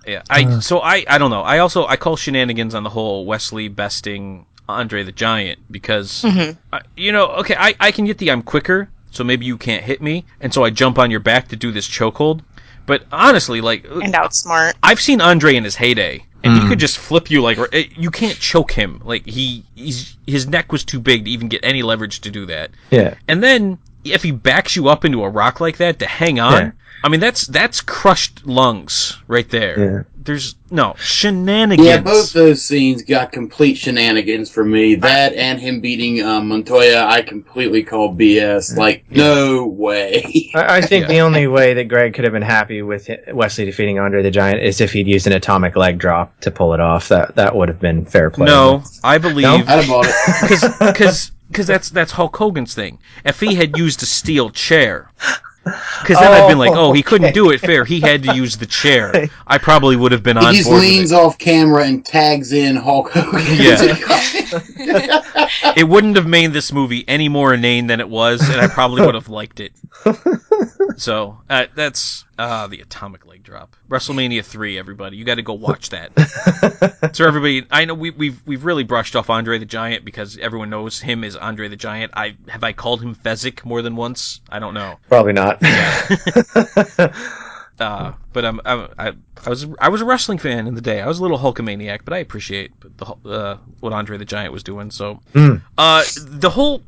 Yeah, I don't know. I call shenanigans on the whole Wesley besting Andre the Giant because, okay, I can get I'm quicker, so maybe you can't hit me, and so I jump on your back to do this chokehold. But honestly, and outsmart. I've seen Andre in his heyday, and he could just flip you you can't choke him. Like his neck was too big to even get any leverage to do that. Yeah. And then if he backs you up into a rock like that to hang on. Yeah. I mean, that's crushed lungs right there. Yeah. There's shenanigans. Yeah, both those scenes got complete shenanigans for me. That and him beating Montoya, I completely call BS. No way. I think the only way that Greg could have been happy with Wesley defeating Andre the Giant is if he'd used an atomic leg drop to pull it off. That would have been fair play. No, I believe. No? I'd have bought it. Because that's Hulk Hogan's thing. If he had used a steel chair. Because then I'd been like, he couldn't do it fair. He had to use the chair. I probably would have been on board. He just leans off camera and tags in Hulk Hogan. Yeah. It wouldn't have made this movie any more inane than it was, and I probably would have liked it. So, that's the atomic leg drop. WrestleMania 3, everybody. You got to go watch that. So everybody, I know we've really brushed off Andre the Giant because everyone knows him as Andre the Giant. Have I called him Fezzik more than once? I don't know. Probably not. Yeah. But I was a wrestling fan in the day. I was a little Hulkamaniac, but I appreciate what Andre the Giant was doing. So, the whole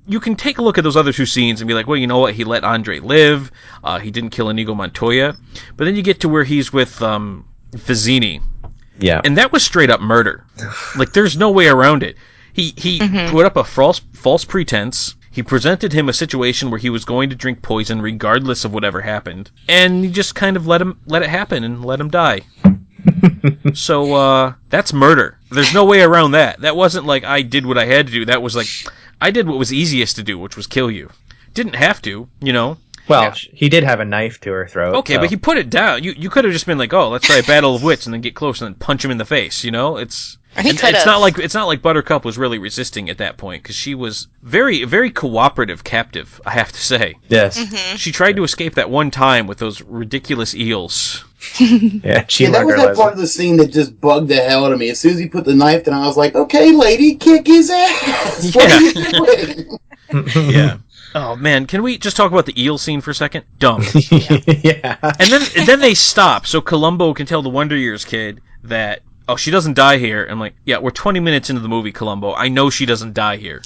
you can take a look at those other two scenes and be like, well, you know what? He let Andre live. He didn't kill Inigo Montoya. But then you get to where he's with Vizzini. Yeah, and that was straight up murder. There's no way around it. He put up a false pretense. He presented him a situation where he was going to drink poison regardless of whatever happened, and he just kind of let it happen and let him die. So that's murder. There's no way around that. That wasn't like I did what I had to do. That was like I did what was easiest to do, which was kill you. Didn't have to, Well, he did have a knife to her throat. Okay, but he put it down. You could have just been like, let's try a battle of wits, and then get close and then punch him in the face. It's not like Buttercup was really resisting at that point because she was very, very cooperative captive, I have to say. Yes. Mm-hmm. She tried to escape that one time with those ridiculous eels. Yeah, that was that part of the scene that just bugged the hell out of me. As soon as he put the knife down, I was like, okay, lady, kick his ass. What are you doing? Yeah. Oh man, can we just talk about the eel scene for a second? Dumb. Yeah. And then they stop so Columbo can tell the Wonder Years kid that she doesn't die here. I'm like, yeah, we're 20 minutes into the movie, Columbo. I know she doesn't die here.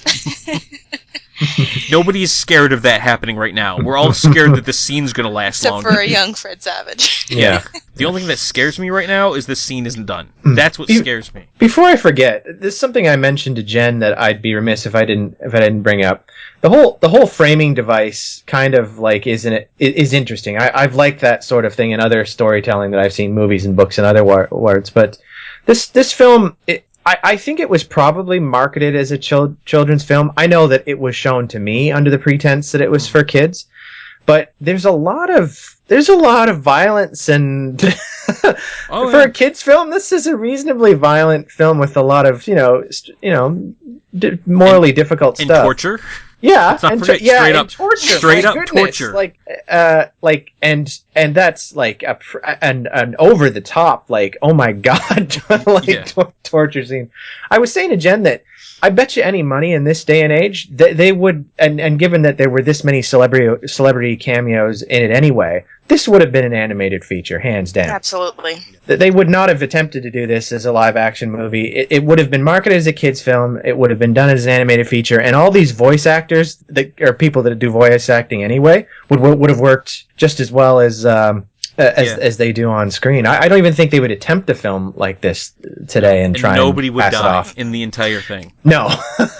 Nobody's scared of that happening right now. We're all scared that this scene's going to last Except longer. for a young Fred Savage. Yeah. The only thing that scares me right now is this scene isn't done. That's what scares me. Before I forget, there's something I mentioned to Jen that I'd be remiss if I didn't bring up. The whole framing device kind of is interesting. I've liked that sort of thing in other storytelling that I've seen, movies and books and other words, but this film, I think it was probably marketed as a children's film. I know that it was shown to me under the pretense that it was for kids, but there's a lot of violence and for a kids film, this is a reasonably violent film with a lot of morally difficult stuff. And torture. Yeah, straight up torture. And that's like an over the top, oh my god, torture scene. I was saying to Jen that I bet you any money in this day and age they would, and given that there were this many celebrity cameos in it anyway, this would have been an animated feature, hands down. Absolutely. They would not have attempted to do this as a live-action movie. It would have been marketed as a kids' film. It would have been done as an animated feature, and all these voice actors, that are people that do voice acting anyway, would have worked just as well as they do on screen. I don't even think they would attempt a film like this today and try nobody and would pass it die off. in the entire thing. No.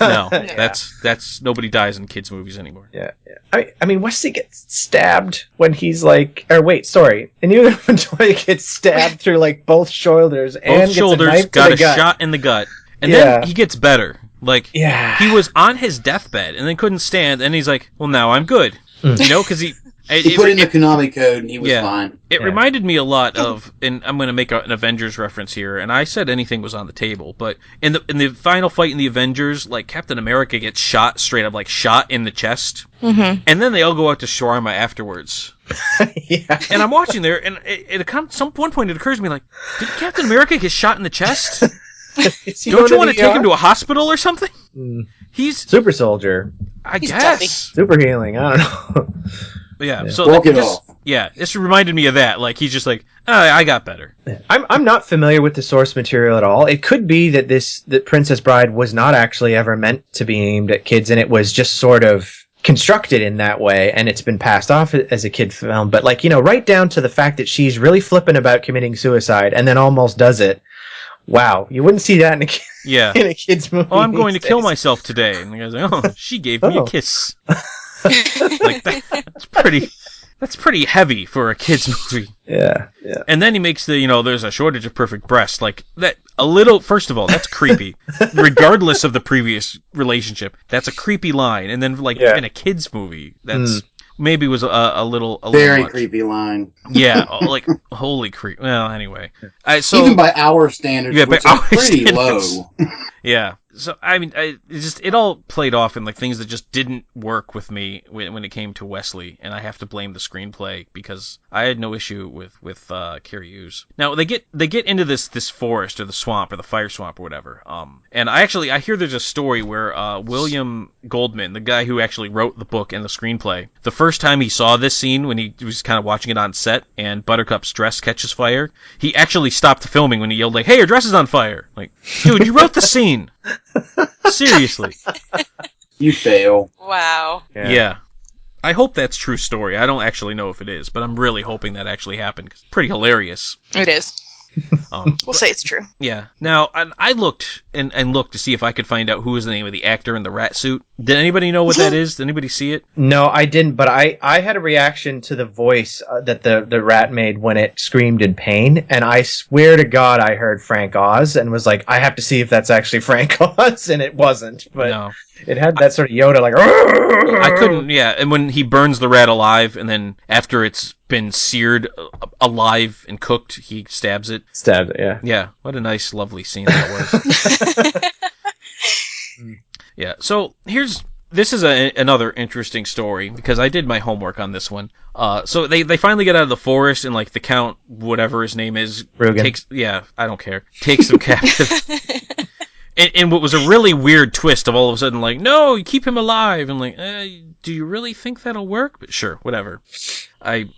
No, Yeah. that's nobody dies in kids' movies anymore. Yeah. I mean, Wesley gets stabbed when he's like, or wait, sorry, Inigo Montoya gets stabbed through like both shoulders and Both gets shoulders, a knife got to a the gut. shot in the gut, and Yeah. then he gets better. Like, Yeah. he was on his deathbed and then couldn't stand, and he's like, well, now I'm good. Mm. You know, because he He put in the Konami code and he was Yeah. fine. It Yeah. reminded me a lot of, and I'm going to make an Avengers reference here, and I said anything was on the table, but in the final fight in the Avengers, like, Captain America gets shot, straight up, like, shot in the chest, Mm-hmm. and then they all go out to shawarma afterwards. Yeah. And I'm watching there, and one point it occurs to me, like, did Captain America get shot in the chest? Is he Don't going you want to take the him to a hospital or something? Mm. He's, Super soldier, I He's guess. super healing? I don't know. Yeah, Yeah. so Walk it just- off. Yeah, this reminded me of that. Like, he's just like, oh, I got better. I'm not familiar with the source material at all. It could be that Princess Bride was not actually ever meant to be aimed at kids, and it was just sort of constructed in that way, and it's been passed off as a kid film. But like, right down to the fact that she's really flippant about committing suicide and then almost does it. Wow, you wouldn't see that in a Yeah. in a kid's movie. Oh, I'm going to these kill days. myself today. And the guy's like, oh, she gave me a Oh. kiss. Like, that's pretty heavy for a kid's movie. Yeah. And then he makes there's a shortage of perfect breasts. Like, first of all, that's creepy. Regardless of the previous relationship, that's a creepy line. And then, like, Yeah. in a kid's movie, that's maybe was a little Very much. creepy line. Yeah, like, holy creep. Well, anyway. Even by our standards, Yeah, by which are our pretty standards. low. Yeah. So, I mean, it all played off in, like, things that just didn't work with me when it came to Wesley, and I have to blame the screenplay, because I had no issue with Carrie Hughes. Now, they get into this forest, or the swamp, or the fire swamp, or whatever, and I hear there's a story where William Goldman, the guy who actually wrote the book and the screenplay, the first time he saw this scene, when he was kind of watching it on set, and Buttercup's dress catches fire, he actually stopped the filming when he yelled, like, hey, your dress is on fire! Like, dude, you wrote the scene! Seriously. You fail. Wow. Yeah. I hope that's true story. I don't actually know if it is, but I'm really hoping that actually happened. 'Cause it's pretty hilarious. It is. We'll say it's true. Yeah. Now, I looked and looked to see if I could find out who was the name of the actor in the rat suit. Did anybody know what that is? Did anybody see it? No, I didn't, but I had a reaction to the voice that the rat made when it screamed in pain, and I swear to God I heard Frank Oz and was like, I have to see if that's actually Frank Oz, and it wasn't, but No. it had that sort of Yoda, like, I couldn't, yeah. And when he burns the rat alive, and then after it's been seared alive and cooked, he stabs it. stabbed it, yeah. Yeah, what a nice, lovely scene that was. Yeah, so this is another interesting story, because I did my homework on this one. So they finally get out of the forest, and like the Count, whatever his name is, Rugen. I don't care, takes them captive. And what was a really weird twist of all of a sudden, like, no, you keep him alive, and like, do you really think that'll work? But sure, whatever. I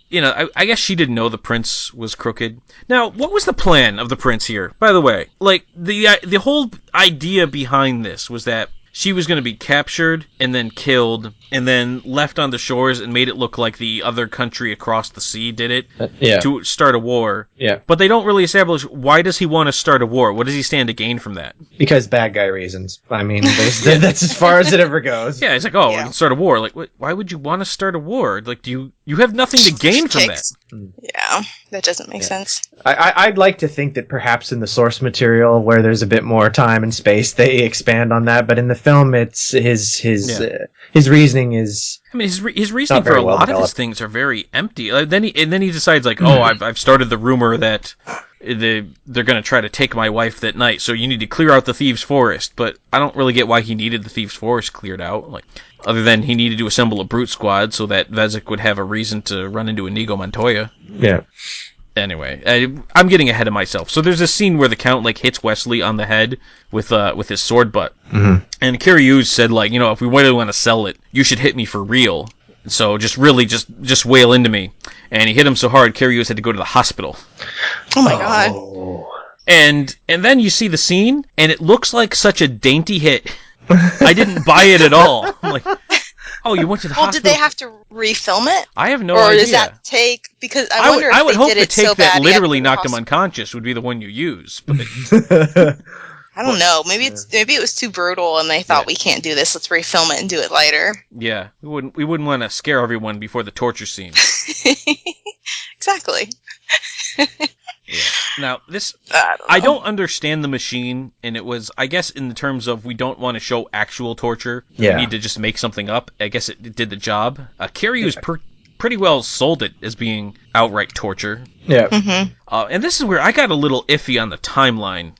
guess she didn't know the prince was crooked. Now, what was the plan of the prince here? By the way, like, the whole idea behind this was that she was going to be captured and then killed and then left on the shores and made it look like the other country across the sea did it to start a war. Yeah. But they don't really establish, why does he want to start a war? What does he stand to gain from that? Because bad guy reasons. I mean, that's as far as it ever goes. Yeah, it's like, we Yeah. can start a war. Like, why would you want to start a war? Like, you have nothing to gain from that. Kicks. Yeah, that doesn't make sense. I'd like to think that perhaps in the source material, where there's a bit more time and space, they expand on that. But in the film, it's his reasoning is. I mean, his reasoning Not for very a well lot of his developed. things are very empty. Then he decides, like, I've started the rumor that they're going to try to take my wife that night, so you need to clear out the thieves' forest. But I don't really get why he needed the thieves' forest cleared out. Like, other than he needed to assemble a brute squad so that Vezek would have a reason to run into Inigo Montoya. Yeah. Anyway, I'm getting ahead of myself. So there's a scene where the Count like hits Wesley on the head with his sword butt, and Carrie Hughes said, like, if we really want to sell it, you should hit me for real. So just wail into me. and he hit him so hard, Curious had to go to the hospital. Oh my god. And then you see the scene, and it looks like such a dainty hit. I didn't buy it at all. I'm like, oh, you went to the hospital? Well, did they have to refilm it? I have no idea. Or does that take... Because I wonder I would if hope they the did it take so that bad literally knocked him unconscious would be the one you use. But I don't know. Maybe it was too brutal, and they thought we can't do this. Let's refilm it and do it lighter. Yeah, we wouldn't want to scare everyone before the torture scene. Exactly. Yeah. Now, I don't understand the machine, and it was, I guess, in the terms of we don't want to show actual torture. Yeah. We need to just make something up. I guess it did the job. Kiryu's pretty well sold it as being outright torture. Yeah. And this is where I got a little iffy on the timeline.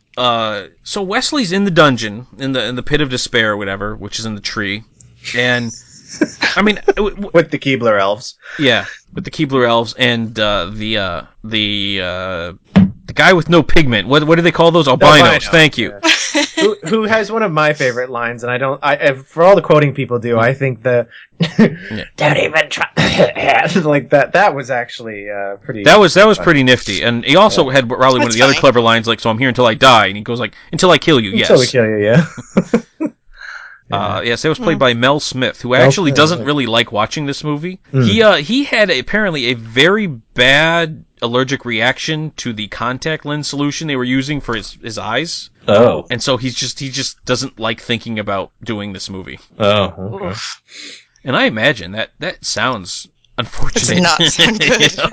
So Wesley's in the dungeon, in the pit of despair or whatever, which is in the tree. And, I mean... with the Keebler elves. Yeah, with the Keebler elves and the guy with no pigment. What do they call those? Albinos. Thank you. Yeah. who has one of my favorite lines, and for all the quoting people do, I think don't even try like that. That was actually pretty. That was pretty nifty, and he also had probably one of the other clever lines, like, "So I'm here until I die," and he goes like, "Until I kill you." Yes. Until we kill you. Yeah. Yes, it was played by Mel Smith, who actually doesn't really like watching this movie. He had apparently a very bad allergic reaction to the contact lens solution they were using for his eyes. Oh. And so he just doesn't like thinking about doing this movie. Oh. Okay. And I imagine that sounds unfortunate. Does not sound good. You know?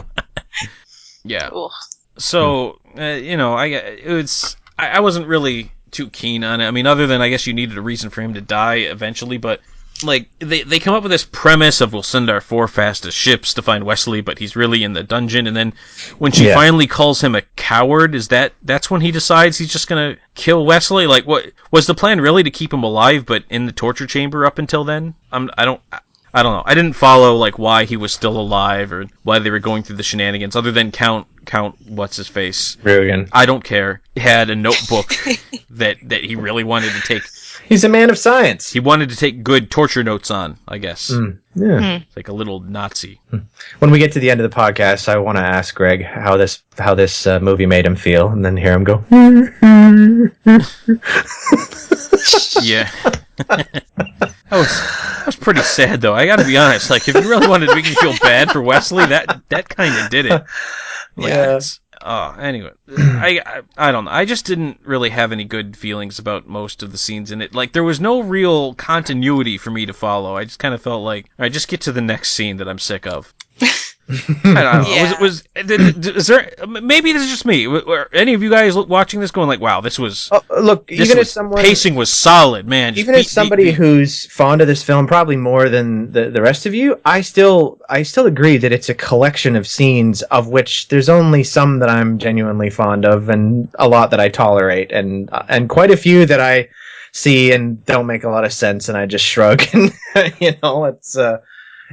Yeah. Ugh. So, I wasn't really too keen on it. I mean, other than I guess you needed a reason for him to die eventually, but like they come up with this premise of we'll send our 4 fastest ships to find Wesley, but he's really in the dungeon, and then when she finally calls him a coward, that's when he decides he's just gonna kill Wesley? Like, what was the plan really, to keep him alive but in the torture chamber up until then? I don't know. I didn't follow like why he was still alive or why they were going through the shenanigans, other than Count what's his face? Rugen. I don't care. He had a notebook that he really wanted to take. He's a man of science. He wanted to take good torture notes on, I guess. Yeah. It's like a little Nazi. When we get to the end of the podcast, I want to ask Greg how this movie made him feel, and then hear him go. Yeah. That was pretty sad, though. I got to be honest. Like, if you really wanted to make me feel bad for Wesley, that kind of did it. Like, yeah. Anyway, I don't know. I just didn't really have any good feelings about most of the scenes in it. Like, there was no real continuity for me to follow. I just kind of felt like, all right, just get to the next scene that I'm sick of. I don't know. Yeah. Is there? Maybe this is just me. Were any of you guys watching this going like, "Wow, this was"? Look, even as someone pacing was solid, man. Even as somebody who's fond of this film, probably more than the rest of you, I still agree that it's a collection of scenes of which there's only some that I'm genuinely fond of, and a lot that I tolerate, and quite a few that I see and don't make a lot of sense, and I just shrug. And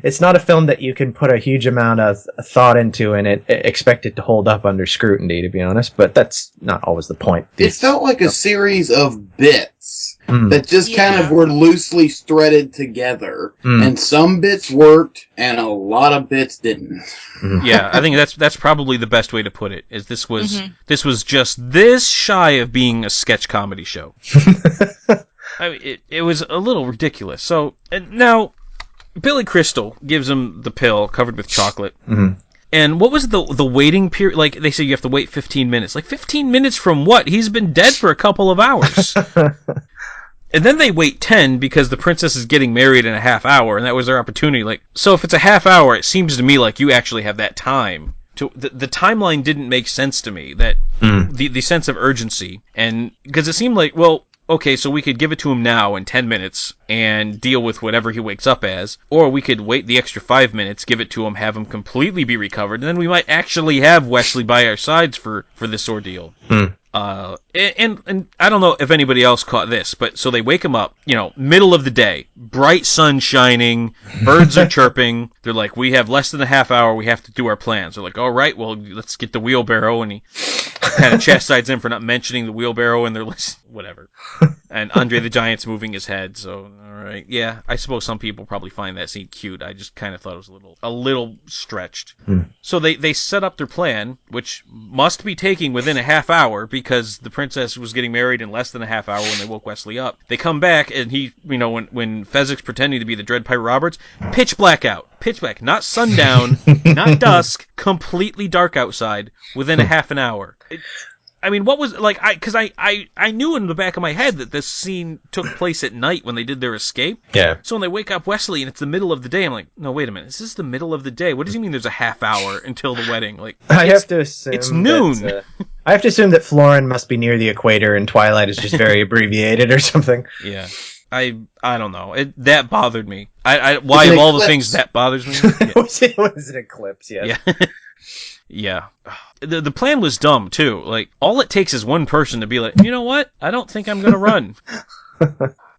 it's not a film that you can put a huge amount of thought into and expect it to hold up under scrutiny, to be honest, but that's not always the point. It felt like a series of bits that just kind of were loosely threaded together, and some bits worked and a lot of bits didn't. Yeah, I think that's probably the best way to put it. Is this was just this shy of being a sketch comedy show. I mean, it was a little ridiculous. So now Billy Crystal gives him the pill covered with chocolate. And what was the waiting period? Like, they say you have to wait 15 minutes. Like, 15 minutes from what? He's been dead for a couple of hours. And then they wait 10 because the princess is getting married in a half hour, and that was their opportunity. Like, so if it's a half hour, it seems to me like you actually have that time. The timeline didn't make sense to me. That the sense of urgency, and because it seemed like, well, okay, so we could give it to him now in 10 minutes and deal with whatever he wakes up as, or we could wait the extra 5 minutes, give it to him, have him completely be recovered, and then we might actually have Wesley by our sides for this ordeal. And I don't know if anybody else caught this, but so they wake him up, middle of the day, bright sun shining, birds are chirping. They're like, we have less than a half hour, we have to do our plans. They're like, all right, well, let's get the wheelbarrow, and he kind of chastises him for not mentioning the wheelbarrow in their list. Whatever. And Andre the Giant's moving his head, so alright. Yeah, I suppose some people probably find that scene cute. I just kind of thought it was a little stretched. So they set up their plan, which must be taking within a half hour, because the princess was getting married in less than a half hour when they woke Wesley up. They come back, and he, when Fezzik's pretending to be the Dread Pirate Roberts, pitch black out. Pitch black. Not sundown, not dusk, completely dark outside within a half an hour. What was, because I knew in the back of my head that this scene took place at night when they did their escape. Yeah. So when they wake up Wesley and it's the middle of the day, I'm like, no, wait a minute, is this the middle of the day? What does he mean there's a half hour until the wedding? I have to assume it's noon. I have to assume that Florin must be near the equator and Twilight is just very abbreviated or something. Yeah. I don't know. That bothered me. Why of all the things that bothers me? Yeah. It was an eclipse, yes. Yeah. Yeah. The plan was dumb, too. All it takes is one person to be like, you know what? I don't think I'm going to run.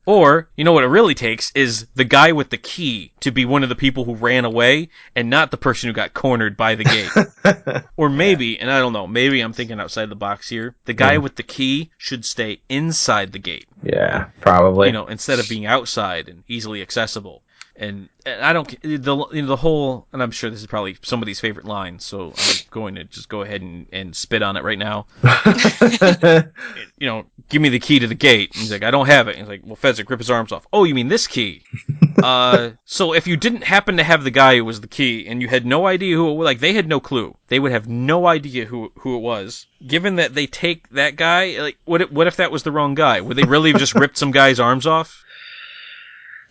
Or, what it really takes is the guy with the key to be one of the people who ran away and not the person who got cornered by the gate. Or maybe, and I don't know, maybe I'm thinking outside the box here, the guy with the key should stay inside the gate. Yeah, probably. Instead of being outside and easily accessible. And I don't the whole, and I'm sure this is probably somebody's favorite line, so I'm going to just go ahead and spit on it right now. Give me the key to the gate. And he's like, I don't have it. And he's like, well, Fezzik, rip his arms off. Oh, you mean this key? So if you didn't happen to have the guy who was the key, and you had no idea who it was, they had no clue. They would have no idea who it was. Given that they take that guy, what if that was the wrong guy? Would they really have just ripped some guy's arms off?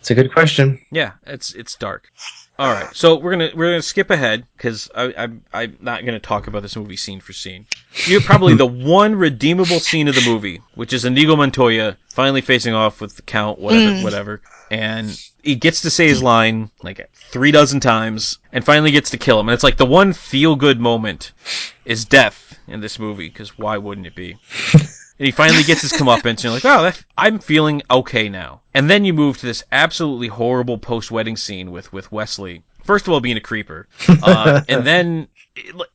It's a good question. Yeah, it's dark. All right, so we're gonna skip ahead because I'm not gonna talk about this movie scene for scene. You're probably the one redeemable scene of the movie, which is Inigo Montoya finally facing off with the Count, whatever, and he gets to say his line 3 dozen times, and finally gets to kill him. And it's the one feel good moment is death in this movie, because why wouldn't it be? And he finally gets his comeuppance, and you're like, oh, I'm feeling okay now. And then you move to this absolutely horrible post-wedding scene with Wesley. First of all, being a creeper. And then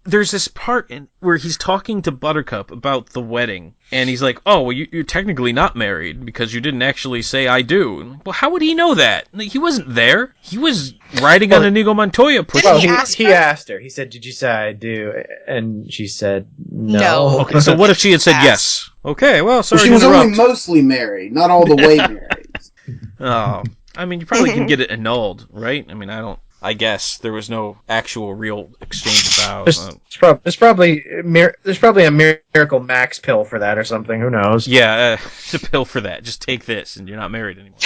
there's this part where he's talking to Buttercup about the wedding. And he's like, oh, well, you're technically not married because you didn't actually say I do. And, well, how would he know that? He wasn't there. He was riding on Inigo Montoya. He asked her. He said, did you say I do? And she said, no. Okay, so what if she had said yes? Okay, well, sorry she to was interrupt. only mostly married, not all the way married. Oh, you probably can get it annulled, right? I guess there was no actual real exchange of vows. There's probably a Miracle Max pill for that or something. Who knows? Yeah, it's a pill for that. Just take this, and you're not married anymore.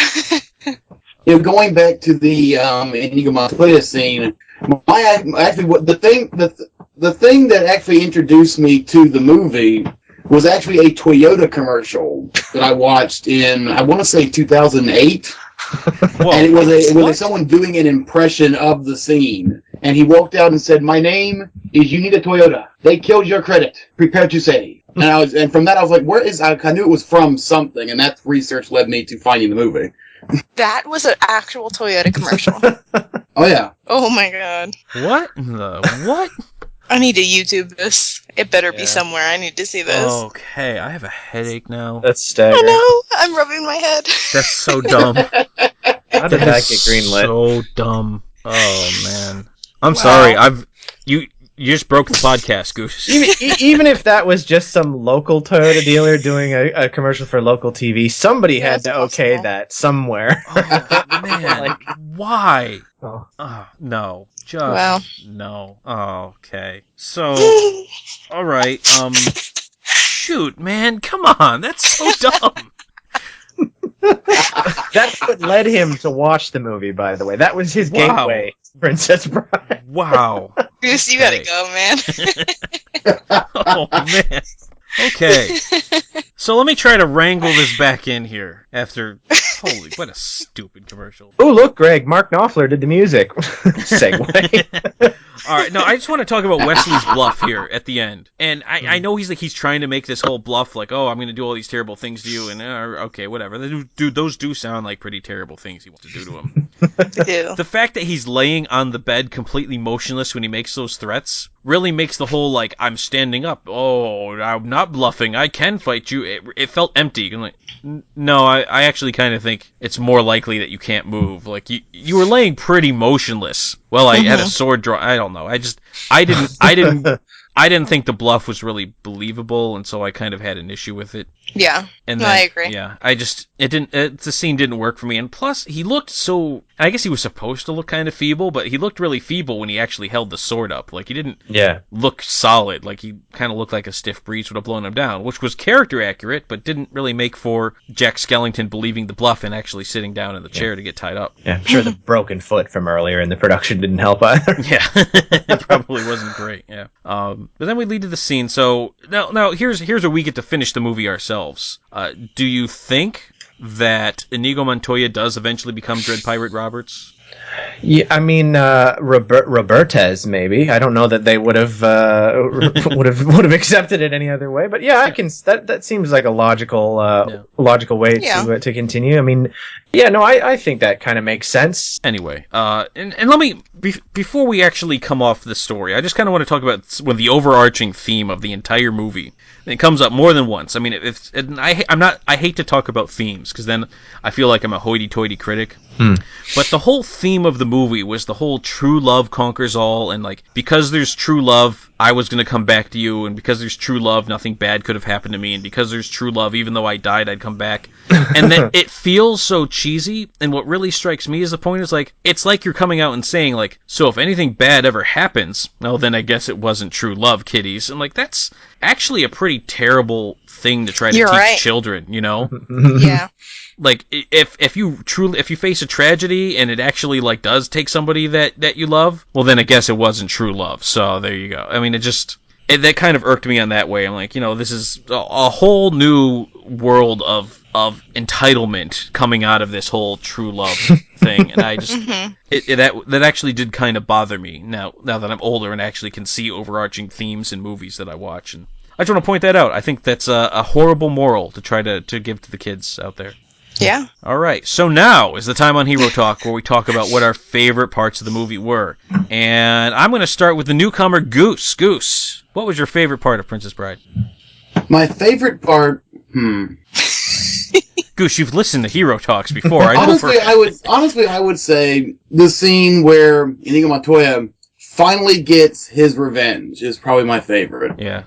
Going back to the Inigo Montoya scene, the thing that actually introduced me to the movie was actually a Toyota commercial that I watched in, I want to say 2008. And it was someone doing an impression of the scene. And he walked out and said, my name is You Need a Toyota. They killed your credit. Prepare to say. And from that I was like, I knew it was from something, and that research led me to finding the movie. That was an actual Toyota commercial. Oh yeah. Oh my god. What what? I need to YouTube this. It better be somewhere. I need to see this. Okay, I have a headache now. That's staggering. I know. I'm rubbing my head. That's so dumb. How did that get greenlit? So dumb. Oh man. I'm sorry. You just broke the podcast, Goose. Even if that was just some local Toyota dealer doing a commercial for local TV, somebody had to okay that somewhere. Oh man. Why? Oh. No. No. Oh, okay. So, all right. Shoot, man. Come on. That's so dumb. That's what led him to watch the movie, by the way. That was his gateway, Princess Bride. Wow. Goose, you gotta go, man. Oh, man. Okay. So let me try to wrangle this back in here after Holy, what a stupid commercial. Oh, look, Greg, Mark Knopfler did the music. Segue. All right, no, I just want to talk about Wesley's bluff here at the end. And I know he's trying to make this whole bluff like, oh, I'm going to do all these terrible things to you, and okay, whatever. Those do sound like pretty terrible things he wants to do to him. They do. The fact that he's laying on the bed completely motionless when he makes those threats really makes the whole, like, I'm standing up. Oh, I'm not bluffing. I can fight you. It felt empty. I'm like, no, I actually kind of think it's more likely that you can't move. Like, you were laying pretty motionless. Well, I had a sword draw. I don't know. I didn't think the bluff was really believable, and so I kind of had an issue with it. Yeah. And no, then, I agree. Yeah, the scene didn't work for me, and plus, he looked so, I guess he was supposed to look kind of feeble, but he looked really feeble when he actually held the sword up. Like, he didn't look solid. Like, he kind of looked like a stiff breeze would have blown him down, which was character accurate, but didn't really make for Jack Skellington believing the bluff and actually sitting down in the chair to get tied up. Yeah, I'm sure the broken foot from earlier in the production didn't help either. Yeah, it probably wasn't great, yeah. But then we lead to the scene, so now here's where we get to finish the movie ourselves. Do you think that Inigo Montoya does eventually become Dread Pirate Roberts? Yeah, I mean, Robertes maybe. I don't know that they would have accepted it any other way. But yeah, I can. That seems like a logical way to continue. I mean, yeah, no, I think that kind of makes sense. Anyway, and let me before we actually come off the story, I just kind of want to talk about the overarching theme of the entire movie. It comes up more than once. I mean, I hate to talk about themes because then I feel like I'm a hoity-toity critic. But the whole theme of the movie was the whole true love conquers all, and like, because there's true love, I was going to come back to you, and because there's true love, nothing bad could have happened to me, and because there's true love, even though I died, I'd come back. And then it feels so cheesy, and what really strikes me as the point is, like, it's like you're coming out and saying, like, so if anything bad ever happens, well, then I guess it wasn't true love, kiddies. And, like, that's actually a pretty terrible thing to try to teach children, you know? Yeah. Like, if you face a tragedy and it actually, like, does take somebody that you love, well, then I guess it wasn't true love. So there you go. I mean, that kind of irked me on that way. I'm like, you know, this is a whole new world of entitlement coming out of this whole true love thing, and I just that actually did kind of bother me now that I'm older and actually can see overarching themes in movies that I watch, and I just want to point that out. I think that's a horrible moral to try to give to the kids out there. Yeah. All right, so now is the time on Hero Talk where we talk about what our favorite parts of the movie were, and I'm going to start with the newcomer Goose. Goose, what was your favorite part of Princess Bride? My favorite part, Goose, you've listened to Hero Talks before. I know honestly, I would say the scene where Inigo Montoya finally gets his revenge is probably my favorite. Yeah.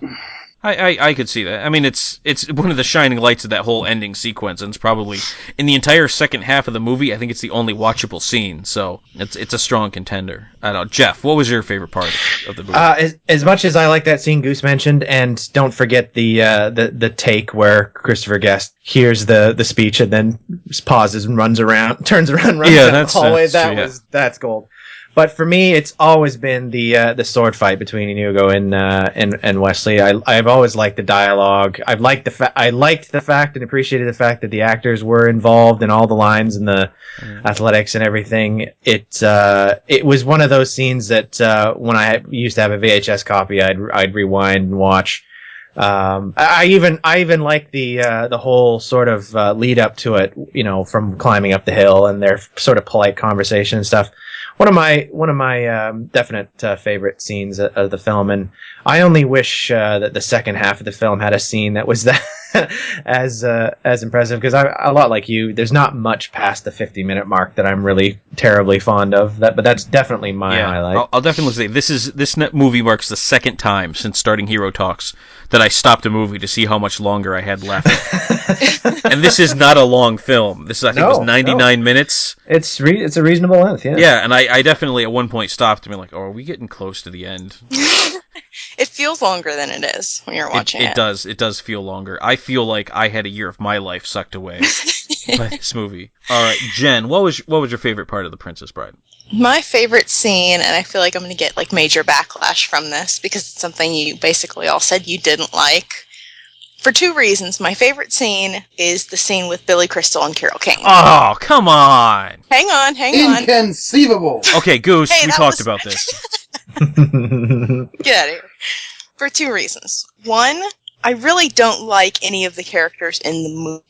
I could see that. I mean, it's one of the shining lights of that whole ending sequence, and it's probably, in the entire second half of the movie, I think it's the only watchable scene, so it's a strong contender. I don't know. Jeff, what was your favorite part of the movie? As much as I like that scene Goose mentioned, and don't forget the take where Christopher Guest hears the speech and then pauses and turns around, runs down the hallway. That's gold. But for me, it's always been the sword fight between Inigo and Wesley. I've always liked the dialogue. I liked the fact and appreciated the fact that the actors were involved in all the lines and the athletics and everything. It was one of those scenes that when I used to have a VHS copy, I'd rewind and watch. I even liked the whole sort of lead up to it, you know, from climbing up the hill and their sort of polite conversation and stuff. One of my definite favorite scenes of the film, and I only wish that the second half of the film had a scene that was that as impressive, because a lot like you, there's not much past the 50-minute mark that I'm really terribly fond of. But that's definitely my highlight. I'll definitely say this movie marks the second time since starting Hero Talks that I stopped a movie to see how much longer I had left. And this is not a long film. This I think was 99 minutes. It's a reasonable length, yeah. Yeah, and I definitely at one point stopped and be like, "Oh, are we getting close to the end?" It feels longer than it is when you're watching it. It does feel longer. I feel like I had a year of my life sucked away by this movie. All right, Jen, what was your favorite part of The Princess Bride? My favorite scene, and I feel like I'm going to get like major backlash from this because it's something you basically all said you didn't like, For two reasons. My favorite scene is the scene with Billy Crystal and Carol Kane. Oh, come on. Hang on. Inconceivable. Okay, Goose, Hey, we that talked was- about this. Get out of here. For two reasons. One, I really don't like any of the characters in the movie.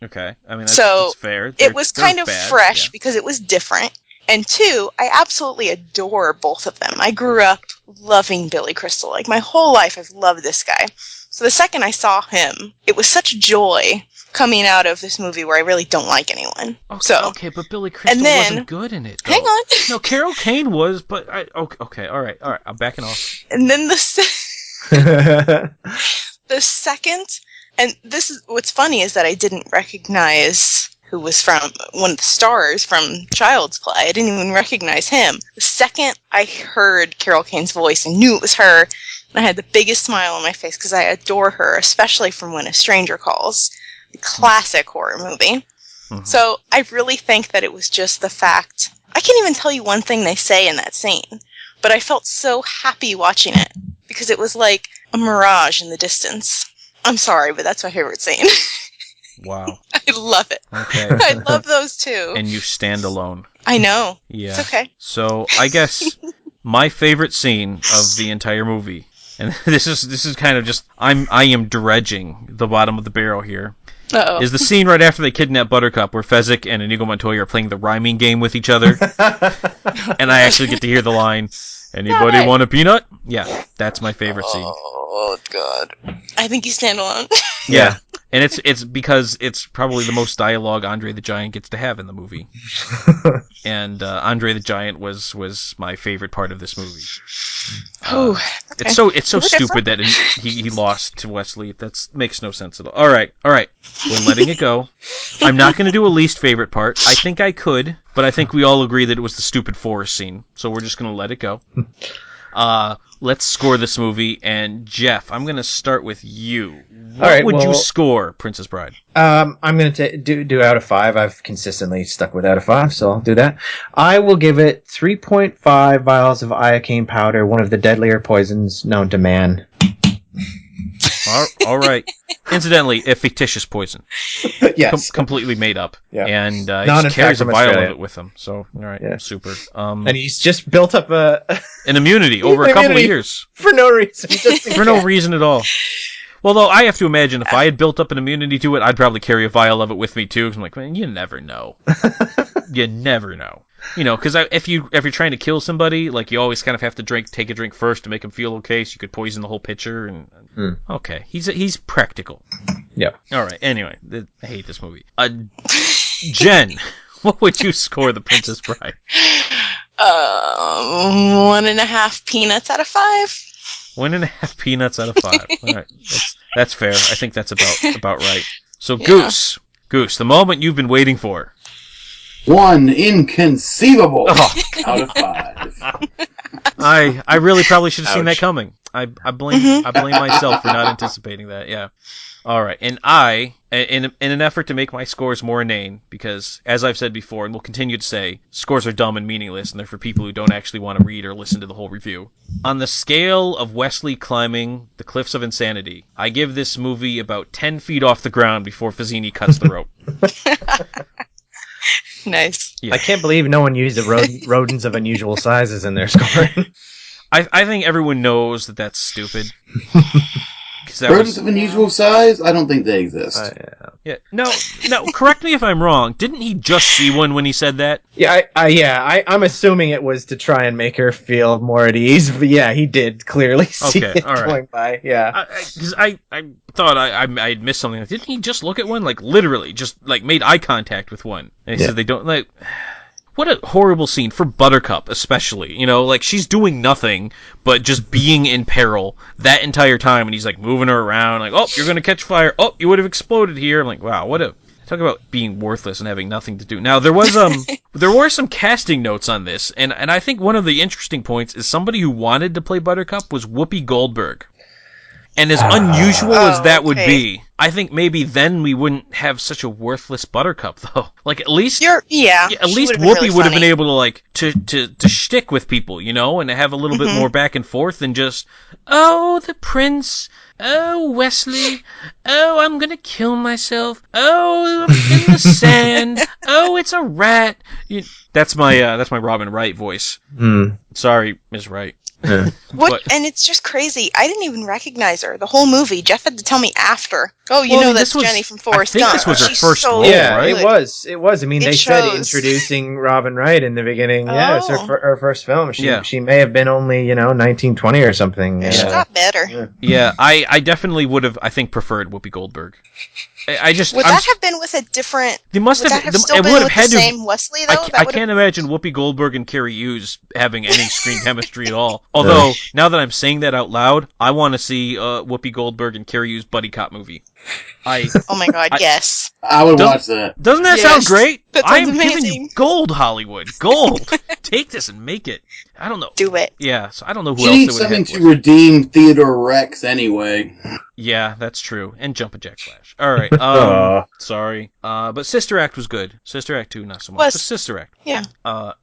Okay, I mean, So, that's fair. It was kind of bad, fresh yeah. because it was different. And two, I absolutely adore both of them. I grew up loving Billy Crystal. Like, my whole life I've loved this guy. So the second I saw him, it was such joy coming out of this movie where I really don't like anyone. Okay, but Billy Crystal then- wasn't good in it, though. Hang on. No, Carol Kane was, but okay, all right, I'm backing off. And then the second, and this is what's funny is that I didn't recognize who was from one of the stars from Child's Play. I didn't even recognize him. The second I heard Carol Kane's voice, I knew it was her, and I had the biggest smile on my face because I adore her, especially from When a Stranger Calls, the classic horror movie. Mm-hmm. So I really think that it was just the fact. I can't even tell you one thing they say in that scene, but I felt so happy watching it because it was like a mirage in the distance. I'm sorry, but that's my favorite scene. Wow. I love it. Okay. I love those two. And you stand alone. I know. Yeah. It's okay. So I guess my favorite scene of the entire movie, and this is kind of just I am dredging the bottom of the barrel here, Uh-oh. is the scene right after they kidnap Buttercup where Fezzik and Inigo Montoya are playing the rhyming game with each other. And I actually get to hear the line, "Anybody Right. want a peanut?" Yeah, that's my favorite scene. Oh, God. I think you stand alone. Yeah. And it's because it's probably the most dialogue Andre the Giant gets to have in the movie. And Andre the Giant was my favorite part of this movie. Oh, okay. It's so We're stupid that he lost to Wesley. That makes no sense at all. All right. We're letting it go. I'm not going to do a least favorite part. I think I could, but I think we all agree that it was the stupid forest scene. So we're just going to let it go. Let's score this movie. And Jeff, I'm going to start with you. What would you score Princess Bride? I'm going to do out of 5. I've consistently stuck with out of 5, so I'll do that. I will give it 3.5 vials of iocane powder, one of the deadlier poisons known to man. All right. Incidentally, a fictitious poison. Yes. Completely made up. Yeah. And he Not, just in carries fact, a from vial Australia. of it with him. So, all right. Yeah. Super. And he's just built up An immunity over a couple of Immunity. years. for no reason. Just in For no case. reason at all. Well, though, I have to imagine if I had built up an immunity to it, I'd probably carry a vial of it with me, too. 'Cause I'm like, man, you never know. You never know. You know, because if you're trying to kill somebody, like, you always kind of have to take a drink first to make them feel okay, so you could poison the whole pitcher. And okay, he's practical. Yep. All right. Anyway, I hate this movie. Jen, what would you score The Princess Bride? 1.5 peanuts out of 5. 1.5 peanuts out of 5. All right, that's fair. I think that's about right. So Yeah. Goose, the moment you've been waiting for. 1 inconceivable Oh. out of 5. I really probably should have seen that Ouch. coming. I blame myself for not anticipating that. Yeah. All right, and I, in an effort to make my scores more inane, because as I've said before, and will continue to say, scores are dumb and meaningless, and they're for people who don't actually want to read or listen to the whole review. On the scale of Wesley climbing the cliffs of insanity, I give this movie about 10 feet off the ground before Fazzini cuts the rope. Nice. Yeah. I can't believe no one used the rodents of unusual sizes in their scoring. I think everyone knows that that's stupid. 'Cause that Rodents was- of unusual size? I don't think they exist. Yeah. No. Correct me if I'm wrong. Didn't he just see one when he said that? I'm assuming it was to try and make her feel more at ease, but yeah, he did clearly see Okay, it all right. going by. Yeah. Because I thought I'd missed something. Didn't he just look at one? Like, literally, just, like, made eye contact with one. And he said they don't, like... What a horrible scene for Buttercup, especially. You know, like, she's doing nothing but just being in peril that entire time, and he's, like, moving her around, like, oh, you're gonna catch fire. Oh, you would have exploded here. I'm like, wow, talk about being worthless and having nothing to do. Now, there was there were some casting notes on this, and I think one of the interesting points is somebody who wanted to play Buttercup was Whoopi Goldberg. And as unusual as that would okay. be, I think maybe then we wouldn't have such a worthless Buttercup, though. Like, at least... Yeah, at she least would've been Whoopi really would have been funny. able to, like, to shtick with people, you know, and have a little bit more back and forth than just, oh, the prince, oh, Wesley, oh, I'm gonna kill myself, oh, I'm in the sand, oh, it's a rat. That's my Robin Wright voice. Sorry, Ms. Wright. What? And it's just crazy. I didn't even recognize her the whole movie. Jeff had to tell me after. Oh, you Well, I know mean, that's this was- Jenny from Forrest I think Gump. this was her She's first so role, Yeah, right? it was. It was. I mean, It they said shows. introducing Robin Wright in the beginning. Yeah, it's Oh. her first film. Yeah. She may have been only 1920 or something. She got better. Yeah, I definitely would have, I think, preferred Whoopi Goldberg. I just... Would that have been with a different... They must would have... that have still it been would with have had the to... same Wesley, though? I can't imagine Whoopi Goldberg and Carrie Hughes having any screen chemistry at all. Although, now that I'm saying that out loud, I want to see Whoopi Goldberg and Carrie Hughes buddy cop movie. Oh my god, yes. I would watch that. Doesn't that Yes, sound great? that I sounds am giving amazing. you gold, Hollywood. Gold. Take this and make it. I don't know. Do it. Yeah, so I don't know who She else needs they would something have. to redeem Theodore Rex anyway. Yeah, that's true. And Jumpin' Jack Flash. All right. Sorry. But Sister Act was good. Sister Act 2, not so much. But Sister Act. Yeah.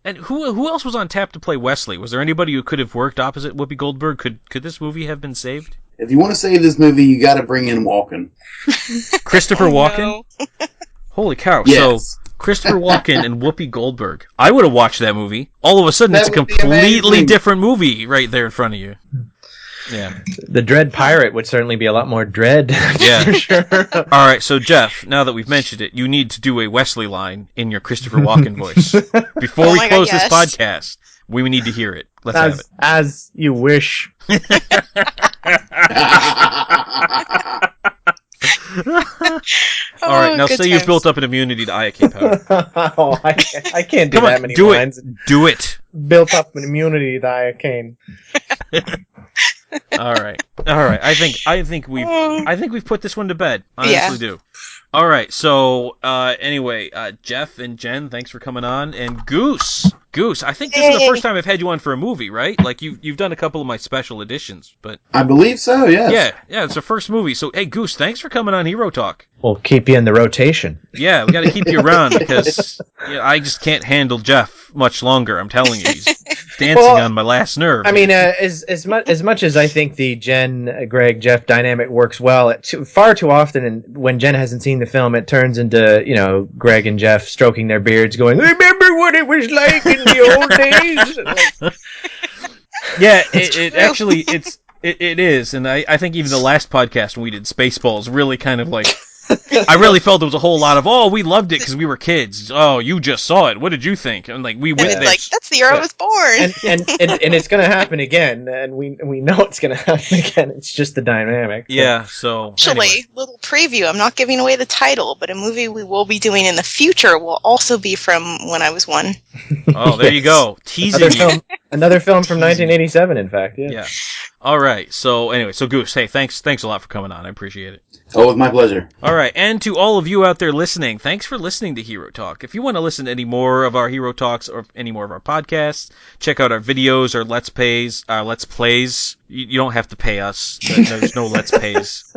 And who else was on tap to play Wesley? Was there anybody who could have worked opposite Whoopi Goldberg? Could this movie have been saved? If you want to save this movie, you got to bring in Walken. Christopher Walken? No. Holy cow. Yes. So, Christopher Walken and Whoopi Goldberg. I would have watched that movie. All of a sudden, That it's a would be completely amazing. different movie right there in front of you. Yeah. The Dread Pirate would certainly be a lot more dread. Yeah. For sure. All right, so Jeff, now that we've mentioned it, you need to do a Wesley line in your Christopher Walken voice. Before Oh we my close God, this yes. podcast, we need to hear it. Let's have it. As you wish. All right, now good say you've times. built up an immunity to iocane powder. Oh, I can't do Come that on, many do lines. it. Do it. Built up an immunity to iocane. All right. I think we've put this one to bed. I honestly do. All right. So anyway, Jeff and Jen, thanks for coming on, and Goose, I think this is the first time I've had you on for a movie, right? Like you've done a couple of my special editions, but I believe so, yes. yeah, it's the first movie. So hey, Goose, thanks for coming on Hero Talk. We'll keep you in the rotation. Yeah, we got to keep you around because I just can't handle Jeff much longer. I'm telling you, he's dancing on my last nerve. I mean, as much as I think the Jen, Greg, Jeff dynamic works well, far too often, and when Jen hasn't seen the film, it turns into Greg and Jeff stroking their beards, going, "Remember what it was like in the old days." Yeah, it actually it is, and I think even the last podcast when we did Spaceballs really kind of like. I really felt there was a whole lot of, we loved it because we were kids. Oh, you just saw it. What did you think? And like we went And there. it's like, that's the year I was born. and it's going to happen again, and we know it's going to happen again. It's just the dynamic. So. Yeah. So Actually, anyway. little preview. I'm not giving away the title, but a movie we will be doing in the future will also be from when I was one. Oh, there you go. Teasing you. Another film from 1987, in fact. Yeah. All right. So anyway, so Goose, hey, thanks a lot for coming on. I appreciate it. Oh, it's my pleasure. All right, and to all of you out there listening, thanks for listening to Hero Talk. If you want to listen to any more of our Hero Talks or any more of our podcasts, check out our videos, our Let's Plays. You don't have to pay us. There's no Let's Pays.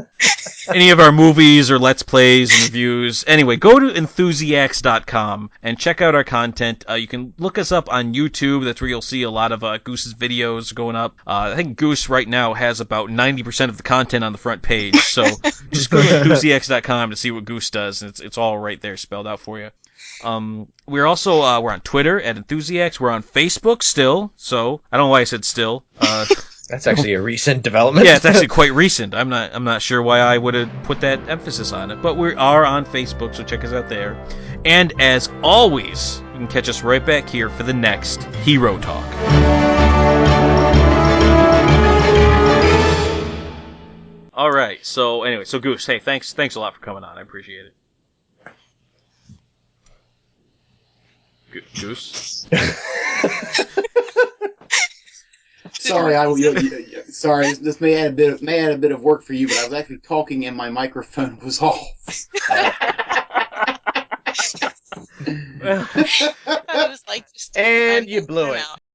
Any of our movies or Let's Plays and reviews. Anyway, go to Enthusiacs.com and check out our content. You can look us up on YouTube. That's where you'll see a lot of Goose's videos going up. I think Goose right now has about 90% of the content on the front page, so just go to Enthusiacs.com to see what Goose does, and it's all right there spelled out for you. We're also we're on Twitter at Enthusiacs. We're on Facebook still, so I don't know why I said still. That's actually a recent development. Yeah, it's actually quite recent. I'm not sure why I would have put that emphasis on it, but we are on Facebook, so check us out there. And as always, you can catch us right back here for the next Hero Talk. All right. So anyway, so Goose, hey, thanks a lot for coming on. I appreciate it. Goose. Sorry, sorry. This may add a bit of work for you, but I was actually talking and my microphone was off. I was like, just And you blew it. out.